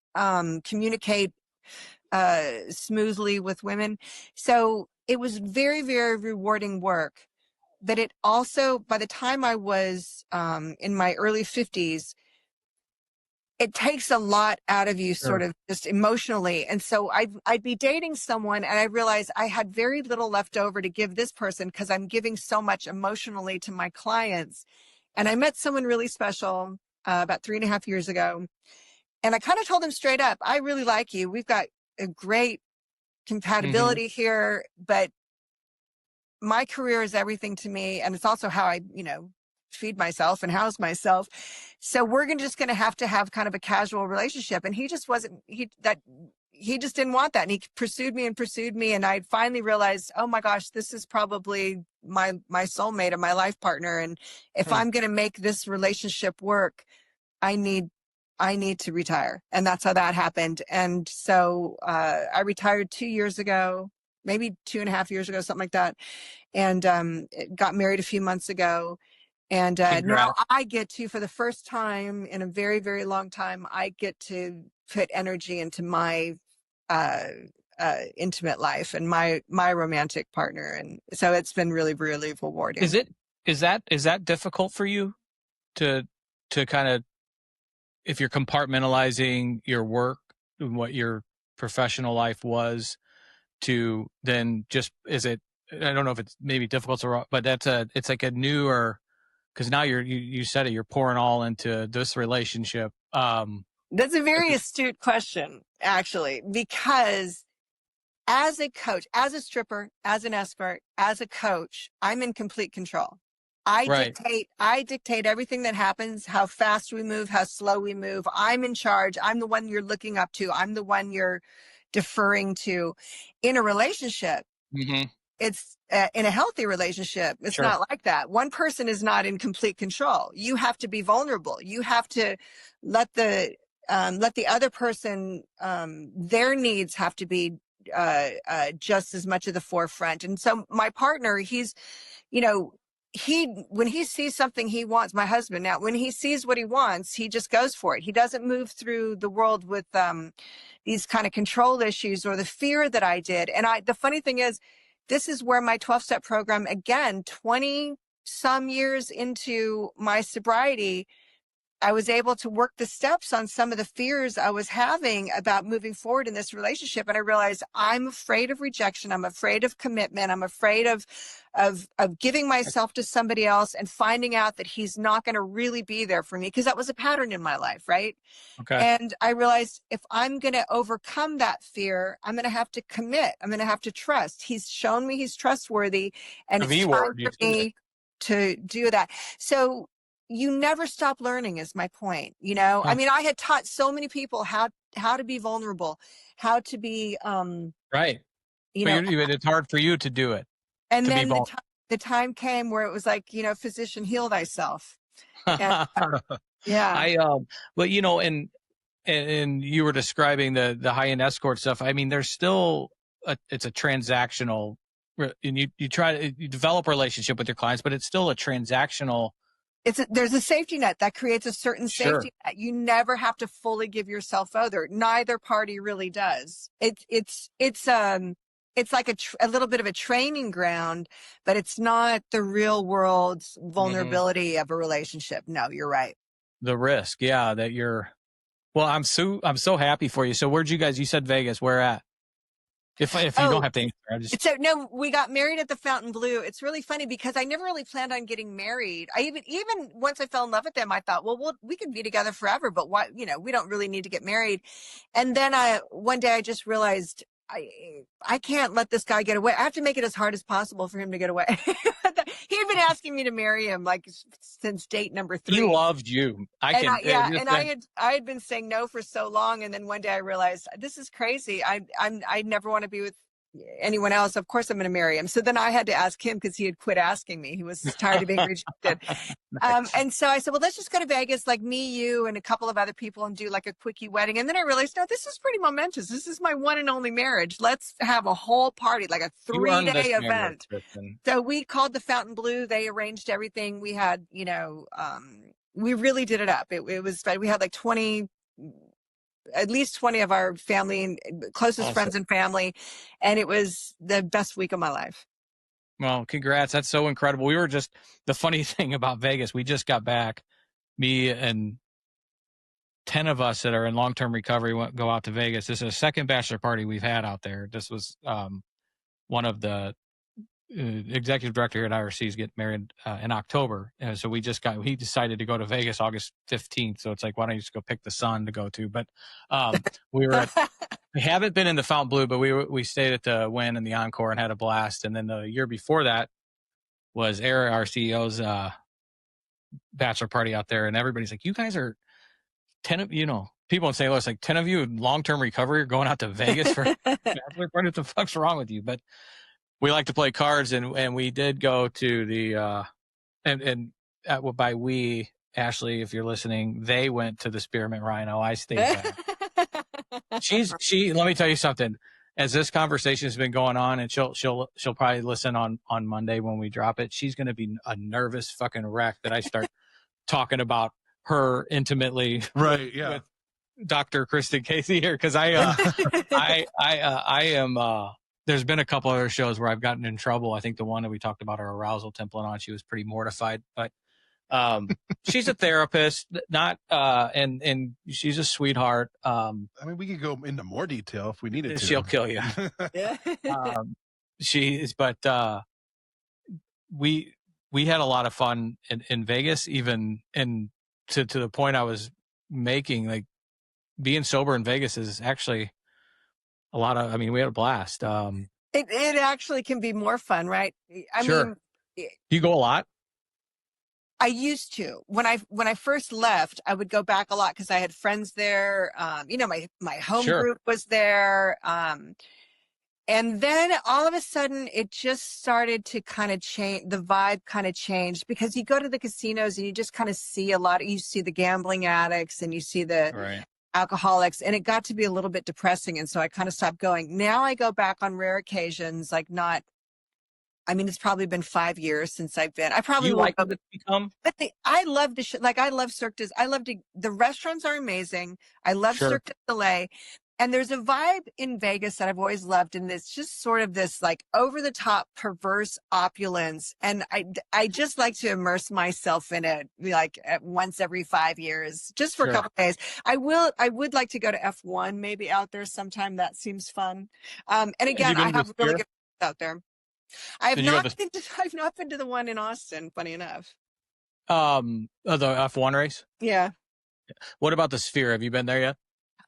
communicate smoothly with women. So it was very, very rewarding work. But it also, by the time I was in my early 50s, it takes a lot out of you, sort of just emotionally. And so I'd be dating someone, and I realized I had very little left over to give this person, because I'm giving so much emotionally to my clients. And I met someone really special about 3.5 years ago. And I kind of told him straight up, I really like you. We've got a great compatibility here, but my career is everything to me. And it's also how I, feed myself and house myself. So we're just going to have kind of a casual relationship. And he just he just didn't want that. And he pursued me. And I finally realized, oh my gosh, this is probably my soulmate and my life partner. And if I'm going to make this relationship work, I need to retire. And that's how that happened. And so I retired 2 years ago, maybe 2.5 years ago, something like that. And got married a few months ago. And now I get to, for the first time in a very, very long time, I get to put energy into my intimate life and my romantic partner. And so it's been really, really rewarding. Is that difficult for you to kind of, if you're compartmentalizing your work and what your professional life was, to then just, I don't know if it's maybe difficult or, but it's like a newer, because now you said it, you're pouring all into this relationship. That's a very astute question, actually, because as a coach, as a stripper, as an escort, as a coach, I'm in complete control. I dictate everything that happens, how fast we move, how slow we move. I'm in charge. I'm the one you're looking up to. I'm the one you're deferring to. In a relationship, it's in a healthy relationship, it's not like that. One person is not in complete control. You have to be vulnerable. You have to let the other person, their needs have to be just as much of the forefront. And so my partner, he's, when he sees something he wants, my husband now, when he sees what he wants, he just goes for it. He doesn't move through the world with these kind of control issues or the fear that I did. And the funny thing is, this is where my 12-step program, again, 20 some years into my sobriety, I was able to work the steps on some of the fears I was having about moving forward in this relationship. And I realized I'm afraid of rejection. I'm afraid of commitment. I'm afraid of giving myself to somebody else and finding out that he's not going to really be there for me, because that was a pattern in my life, right? Okay. And I realized if I'm going to overcome that fear, I'm going to have to commit. I'm going to have to trust. He's shown me he's trustworthy, and it's time for me to do that. So you never stop learning is my point. I mean, I had taught so many people how to be vulnerable, how to be, right. It's hard for you to do it. And then the time came where it was like, physician, heal thyself. And, yeah. But and you were describing the high-end escort stuff. I mean, there's still it's a transactional, and you try to develop a relationship with your clients, but it's still a transactional There's a safety net that creates a certain Sure. safety net. You never have to fully give yourself over. Neither party really does. It's like a little bit of a training ground, but it's not the real world's vulnerability of a relationship. No, you're right. The risk, yeah, that you're. Well, I'm so happy for you. So where'd you said Vegas, where at? If you don't have to answer, So no, we got married at the Fontainebleau. It's really funny because I never really planned on getting married. I even once I fell in love with them, I thought, well, we could be together forever, but why, we don't really need to get married. And then one day I just realized I can't let this guy get away. I have to make it as hard as possible for him to get away. He had been asking me to marry him like since date number 3. He loved you. I had been saying no for so long, and then one day I realized this is crazy. I never want to be with anyone else. Of course I'm going to marry him. So then I had to ask him because he had quit asking me. He was tired of being rejected. And so I said, well, let's just go to Vegas, like me, you, and a couple of other people, and do like a quickie wedding. And then I realized, no, this is pretty momentous. This is my one and only marriage. Let's have a whole party, like a 3-day event. So we called the Fontainebleau. They arranged everything. We had, we really did it up. We had like at least 20 of our family and closest friends and family. And it was the best week of my life. Well, congrats. That's so incredible. The funny thing about Vegas, we just got back, me and 10 of us that are in long-term recovery go out to Vegas. This is the second bachelor party we've had out there. This was one of the executive director here at IRC is getting married in October. So he decided to go to Vegas August 15th. So it's like, why don't you just go pick the sun to go to? But we haven't been in the Fontainebleau, but we stayed at the Wynn and the Encore and had a blast. And then the year before that was Eric, our CEO's bachelor party out there. And everybody's like, you guys are 10 of, people in St. Louis, like 10 of you in long-term recovery are going out to Vegas for bachelor party. What the fuck's wrong with you? But we like to play cards, and we did go to the by we, Ashley, if you're listening, they went to the Spearmint Rhino. I stayed back. Let me tell you something. As this conversation has been going on, and she'll probably listen on Monday when we drop it, she's going to be a nervous fucking wreck that I start talking about her intimately. Right. Yeah. With Dr. Kristin Casey here, because I am. There's been a couple other shows where I've gotten in trouble. I think the one that we talked about our arousal template on, she was pretty mortified, but she's a therapist, and she's a sweetheart. I mean, we could go into more detail if we needed to. She'll kill you. We had a lot of fun in Vegas, even, and to the point I was making, like being sober in Vegas is actually we had a blast. It actually can be more fun, right? I mean, you go a lot? I used to. When I first left, I would go back a lot because I had friends there. My home group was there. And then all of a sudden it just started to kind of change. The vibe kind of changed because you go to the casinos and you just kind of see you see the gambling addicts and you see the alcoholics, and it got to be a little bit depressing. And so I kind of stopped going. Now I go back on rare occasions, it's probably been 5 years since I've been. I probably you like to become. But I love the I love Cirque du. The restaurants are amazing. I love Cirque du Soleil. And there's a vibe in Vegas that I've always loved, and it's just sort of this like over the top perverse opulence. And I just like to immerse myself in it, like once every 5 years, just for a couple of days. I would like to go to F1 maybe out there sometime. That seems fun. And again, I have really good out there. I've not been to the one in Austin, funny enough. The F1 race? Yeah. What about the Sphere? Have you been there yet?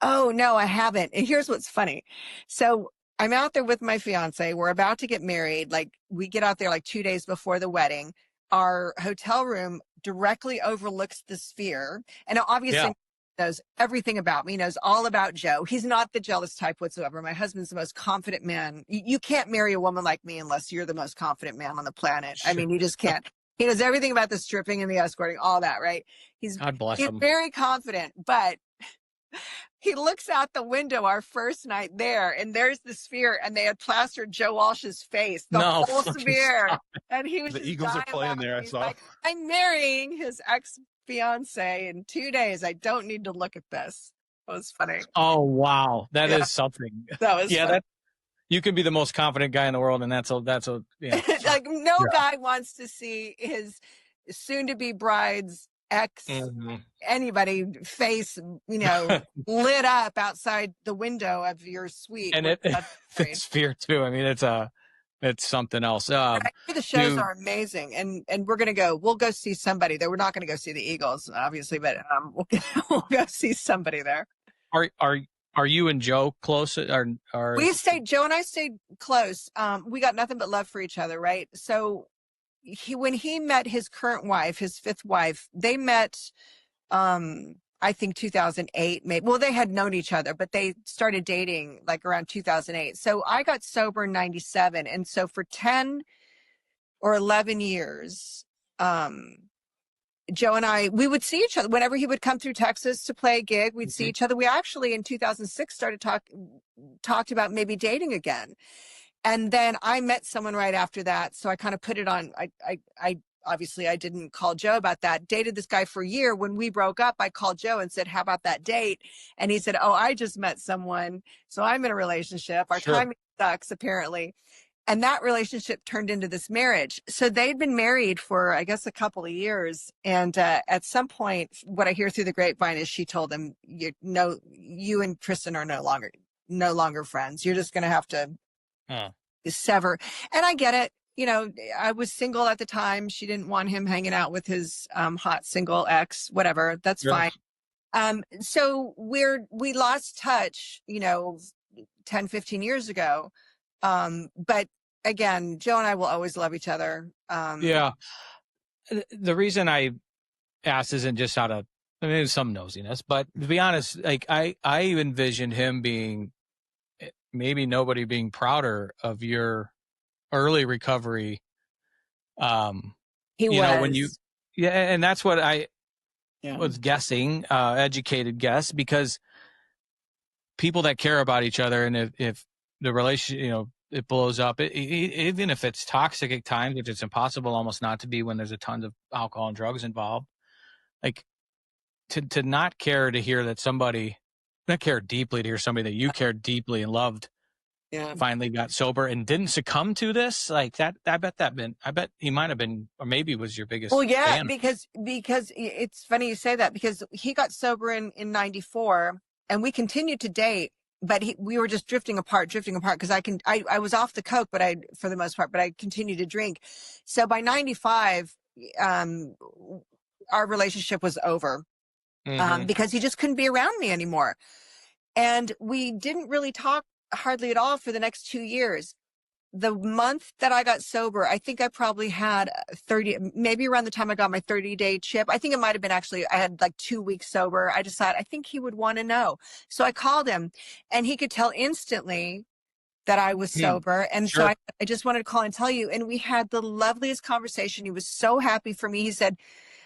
Oh, no, I haven't. And here's what's funny. So I'm out there with my fiance. We're about to get married. Like we get out there like 2 days before the wedding. Our hotel room directly overlooks the Sphere. And obviously knows everything about me, knows all about Joe. He's not the jealous type whatsoever. My husband's the most confident man. You can't marry a woman like me unless you're the most confident man on the planet. I mean, you just can't. He knows everything about the stripping and the escorting, all that, right? God bless him. He's very confident, but he looks out the window our first night there, and there's the sphere, and they had plastered Joe Walsh's face, the No, whole fucking sphere. stop. And he was The just Eagles are dying playing laughing. there, I He's saw. like, I'm marrying his ex-fiance in 2 days. I don't need to look at this. It was funny. Oh, wow. That is something. That was Yeah, funny. you can be the most confident guy in the world, and that's a yeah. Like no guy wants to see his soon-to-be bride's ex anybody face, lit up outside the window of your suite. And it's fear too. I mean, it's something else. The shows are amazing, and we'll go see somebody there. We're not going to go see the Eagles, obviously, but we'll go see somebody there. Are you and Joe close? Joe and I stayed close. We got nothing but love for each other, right? So when he met his current wife, his fifth wife, they met, I think 2008, maybe. Well, they had known each other, but they started dating like around 2008. So I got sober in 97. And so for 10 or 11 years, Joe and I, we would see each other whenever he would come through Texas to play a gig. We'd see each other. We actually in 2006 started talked about maybe dating again. And then I met someone right after that. So I kind of put it on. I obviously I didn't call Joe about that. Dated this guy for a year. When we broke up, I called Joe and said, how about that date? And he said, oh, I just met someone. So I'm in a relationship. Our timing sucks, apparently. And that relationship turned into this marriage. So they'd been married for, I guess, a couple of years. And at some point, what I hear through the grapevine is she told him, you and Kristin are no longer friends. You're just going to have to sever. And I get it. I was single at the time. She didn't want him hanging out with his hot single ex, whatever. That's fine. So we lost touch, 10, 15 years ago. But again, Joe and I will always love each other. The reason I asked isn't just out of, some nosiness, but to be honest, like I envisioned him being, maybe nobody being prouder of your early recovery. He was. And that's what I was guessing, educated guess, because people that care about each other, and if the relationship, it blows up, even if it's toxic at times, which it's impossible almost not to be when there's a ton of alcohol and drugs involved, like to not care to hear that somebody, not care deeply to hear somebody that you cared deeply and loved finally got sober and didn't succumb to this, like that. I bet he might have been, or maybe was your biggest fan. because it's funny you say that, because he got sober in 94 and we continued to date. But we were just drifting apart because I was off the coke, but for the most part, but I continued to drink. So by 95, our relationship was over, because he just couldn't be around me anymore. And we didn't really talk hardly at all for the next 2 years. The month that I got sober, I think I probably had 30, maybe around the time I got my 30-day chip. I think it might've been actually, I had like 2 weeks sober. I decided, I think he would want to know. So I called him and he could tell instantly that I was sober. And so I just wanted to call and tell you. And we had the loveliest conversation. He was so happy for me. He said,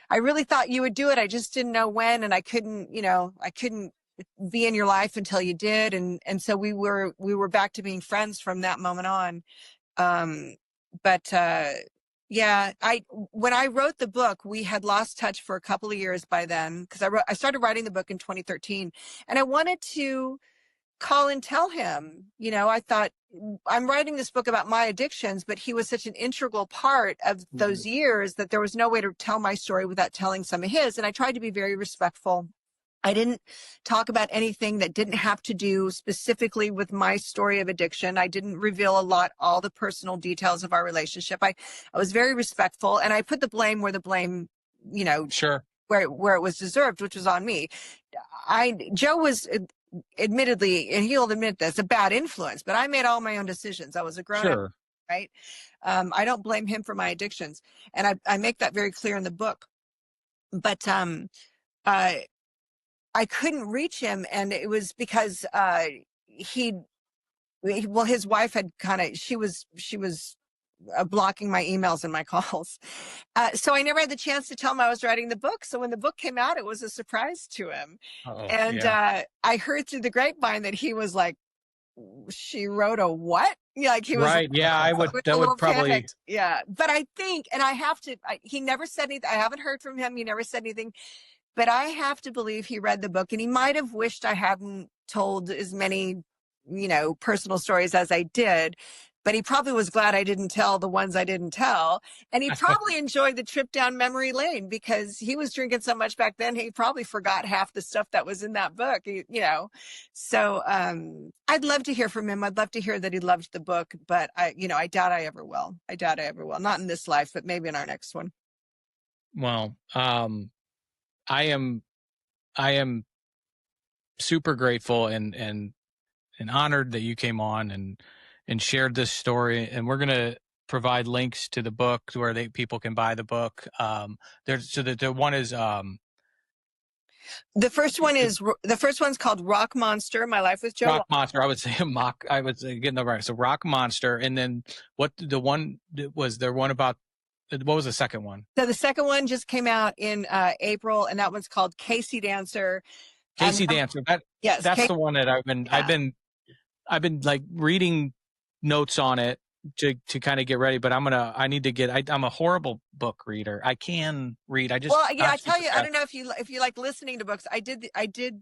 I really thought you would do it. I just didn't know when, and I couldn't be in your life until you did. And so we were back to being friends from that moment on. When I wrote the book, we had lost touch for a couple of years by then, because I started writing the book in 2013, and I wanted to call and tell him, I thought, I'm writing this book about my addictions, but he was such an integral part of those years that there was no way to tell my story without telling some of his. And I tried to be very respectful. I didn't talk about anything that didn't have to do specifically with my story of addiction. I didn't reveal all the personal details of our relationship. I was very respectful, and I put the blame where the blame, where it was deserved, which was on me. Joe was admittedly, and he'll admit this, a bad influence, but I made all my own decisions. I was a grown-up, right? I don't blame him for my addictions, and I make that very clear in the book. But I couldn't reach him, and it was because his wife had she was blocking my emails and my calls. So I never had the chance to tell him I was writing the book. So when the book came out, it was a surprise to him. And I heard through the grapevine that he was like, she wrote a what? Yeah, like he was right. Yeah, I would. That would probably. Panicked. Yeah, but I think, and I have to. He never said anything. I haven't heard from him. He never said anything. But I have to believe he read the book, and he might have wished I hadn't told as many, personal stories as I did. But he probably was glad I didn't tell the ones I didn't tell. And he probably enjoyed the trip down memory lane because he was drinking so much back then. He probably forgot half the stuff that was in that book, So I'd love to hear from him. I'd love to hear that he loved the book, but I doubt I ever will. I doubt I ever will. Not in this life, but maybe in our next one. Well, I am super grateful and honored that you came on and shared this story. And we're going to provide links to the book where people can buy the book. The one is, the first one's called Rock Monster, My Life with Joe Rock Monster. I would say getting the right. So Rock Monster. And then what the one was there one about, what was the second one? So the second one just came out in April, and that one's called Casey Dancer. Casey Dancer. That's the one that I've been like reading notes on it to kind of get ready, but I'm a horrible book reader. I can read. I tell you, I don't know if you like listening to books. I did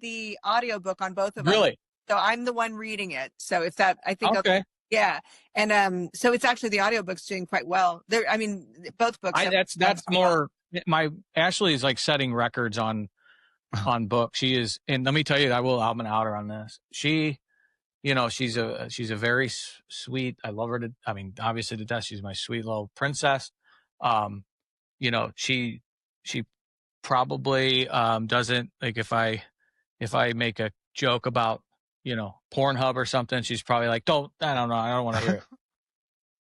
the audiobook on both of them. Really? So I'm the one reading it. So if that, I think, okay. Yeah. And so it's actually, the audiobook's doing quite well. Both books. That's more well. Ashley is like setting records on books. She is, and let me tell you, I'm an outer on this. She's a very sweet, I love her obviously to death. She's my sweet little princess. She probably doesn't, like, if I make a joke about Pornhub or something, she's probably like, I don't want to hear it.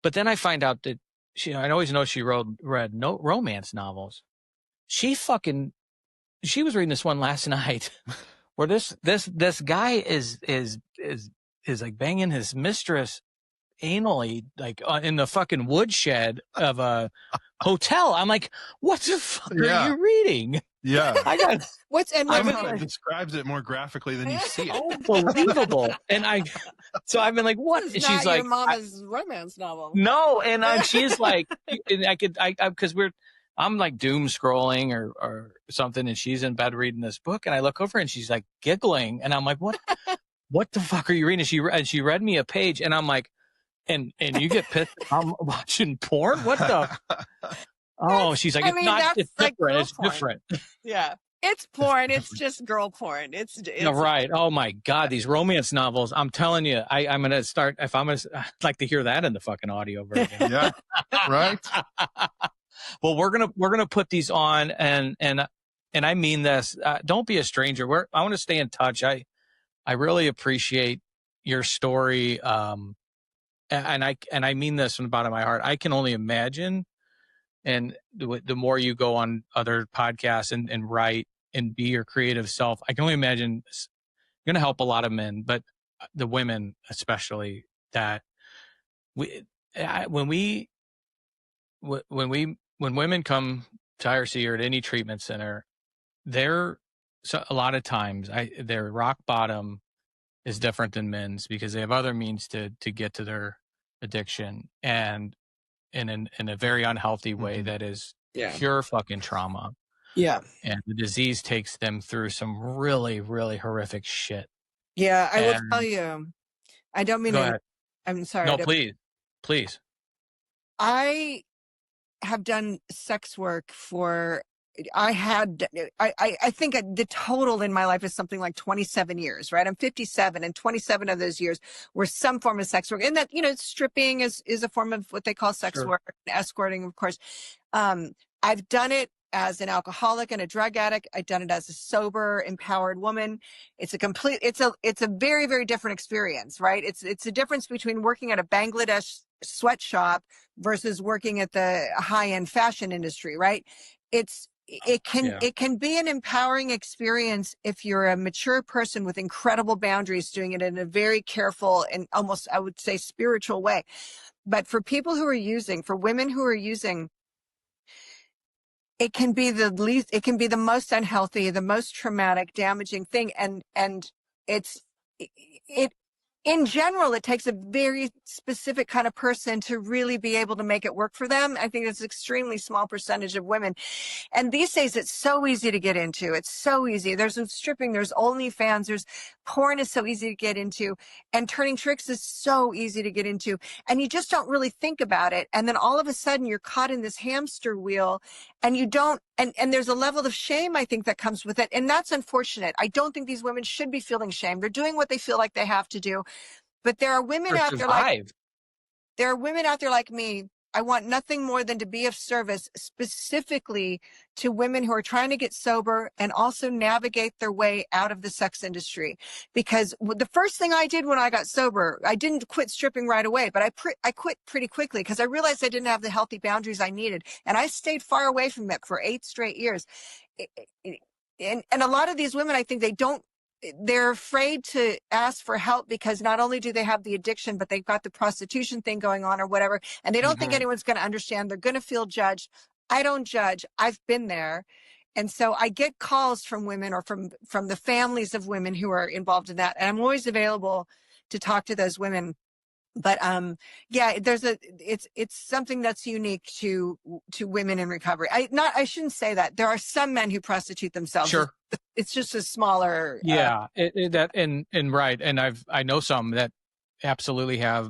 But then I find out that I always know she read romance novels. She was reading this one last night where this guy is like banging his mistress anally, like in the fucking woodshed of a hotel. I'm like, what the fuck are you reading? Yeah. It describes it more graphically than you see it. Unbelievable. And so I've been like, what? This is and she's not like, your mama's romance novel. No. And she's like, because I'm like doom scrolling or something, and she's in bed reading this book, and I look over and she's like giggling, and I'm like, what the fuck are you reading? And she read me a page, and I'm like, and you get pissed I'm watching porn? What the? Oh, she's like, it's different. It's different. Yeah. It's porn. It's just girl porn. It's right. Oh my God. These romance novels. I'm telling you, I'm going to start, I'd like to hear that in the fucking audio version. Yeah. Right. Well, we're going to put these on and I mean this, don't be a stranger. I want to stay in touch. I really appreciate your story. And I mean this from the bottom of my heart. I can only imagine. And the more you go on other podcasts and write and be your creative self, I can only imagine it's going to help a lot of men, but the women especially, that when women come to IRC or at any treatment center, a lot of times their rock bottom is different than men's because they have other means to get to their addiction, and in a very unhealthy way that is pure fucking trauma. Yeah. And the disease takes them through some really, really horrific shit. Yeah, I will tell you. I don't mean to. I'm sorry. No, please. I have done sex work I think the total in my life is something like 27 years, right? I'm 57, and 27 of those years were some form of sex work. And that, stripping is a form of what they call sex work, escorting, of course. I've done it as an alcoholic and a drug addict. I've done it as a sober, empowered woman. It's a very, very different experience, right? It's a difference between working at a Bangladesh sweatshop versus working at the high-end fashion industry, right? It's it can be an empowering experience if you're a mature person with incredible boundaries, doing it in a very careful and almost, I would say, spiritual way. But for people who are using, for women who are using, it can be the most unhealthy, the most traumatic, damaging thing. And in general, it takes a very specific kind of person to really be able to make it work for them. I think it's an extremely small percentage of women. And these days, it's so easy to get into. It's so easy. There's stripping, there's OnlyFans, there's porn is so easy to get into. And turning tricks is so easy to get into. And you just don't really think about it. And then all of a sudden, you're caught in this hamster wheel and you don't, and there's a level of shame, I think, that comes with it. And that's unfortunate. I don't think these women should be feeling shame. They're doing what they feel like they have to do. But there are women out there like me. I want nothing more than to be of service specifically to women who are trying to get sober and also navigate their way out of the sex industry. Because the first thing I did when I got sober, I didn't quit stripping right away, but I quit pretty quickly because I realized I didn't have the healthy boundaries I needed. And I stayed far away from it for 8 straight years. And a lot of these women, I think they're afraid to ask for help because not only do they have the addiction, but they've got the prostitution thing going on or whatever. And they don't think anyone's going to understand. They're going to feel judged. I don't judge. I've been there. And so I get calls from women or from the families of women who are involved in that. And I'm always available to talk to those women. But yeah, it's something that's unique to women in recovery. I shouldn't say that. There are some men who prostitute themselves. Sure. It's just a smaller. Yeah, right. And I know some that absolutely have,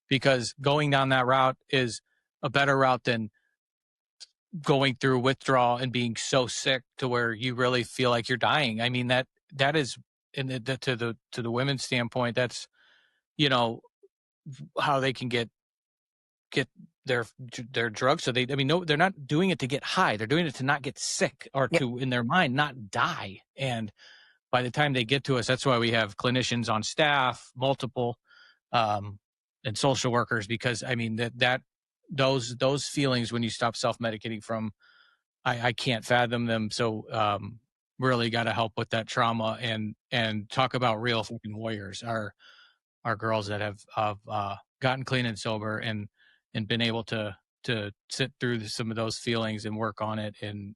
because going down that route is a better route than going through withdrawal and being so sick to where you really feel like you're dying. I mean, that is, to the women's standpoint, that's, how they can get their drugs. So no, they're not doing it to get high. They're doing it to not get sick or to, in their mind, not die. And by the time they get to us, that's why we have clinicians on staff, multiple, and social workers, because I mean those feelings when you stop self-medicating from, I can't fathom them. So, really got to help with that trauma and talk about real fucking warriors. Our girls that have gotten clean and sober and been able to sit through some of those feelings and work on it and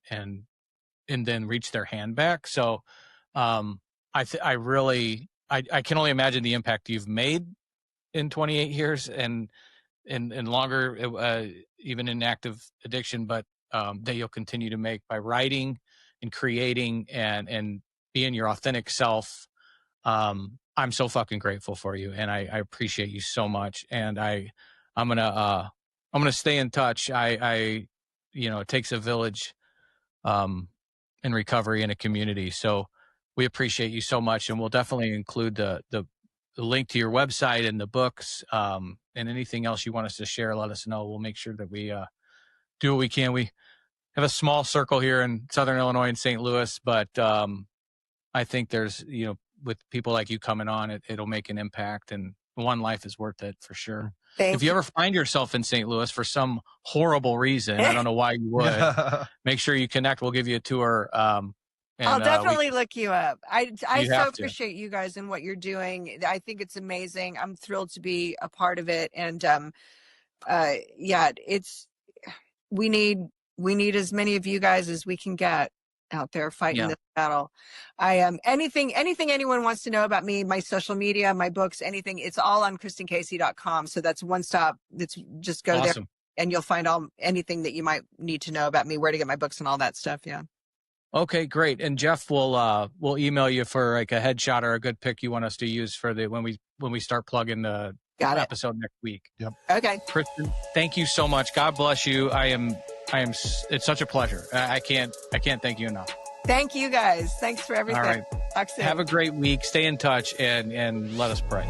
then reach their hand back. So I can only imagine the impact you've made in 28 years and longer, even in active addiction, but that you'll continue to make by writing and creating and being your authentic self. I'm so fucking grateful for you, and I appreciate you so much. And I'm gonna stay in touch. It takes a village, in recovery in a community. So we appreciate you so much, and we'll definitely include the link to your website and the books, and anything else you want us to share. Let us know. We'll make sure that we do what we can. We have a small circle here in Southern Illinois and St. Louis, but I think there's with people like you coming on, it'll make an impact, and one life is worth it for sure. If you ever find yourself in St. Louis for some horrible reason, I don't know why you would, make sure you connect. We'll give you a tour. I'll definitely look you up. I so appreciate you guys and what you're doing. I think it's amazing. I'm thrilled to be a part of it. And we need as many of you guys as we can get out there fighting this battle. Anything anyone wants to know about me, my social media, my books, anything, it's all on KristinCasey.com. So that's one stop. Just go there and you'll find anything that you might need to know about me, where to get my books and all that stuff. Yeah. Okay, great. And Jeff will email you for like a headshot or a good pic you want us to use for when we start plugging the episode next week. Yep. Okay. Kristin, thank you so much. God bless you. It's such a pleasure. I can't thank you enough. Thank you guys. Thanks for everything. All right. Talk soon. Have a great week. Stay in touch and let us pray.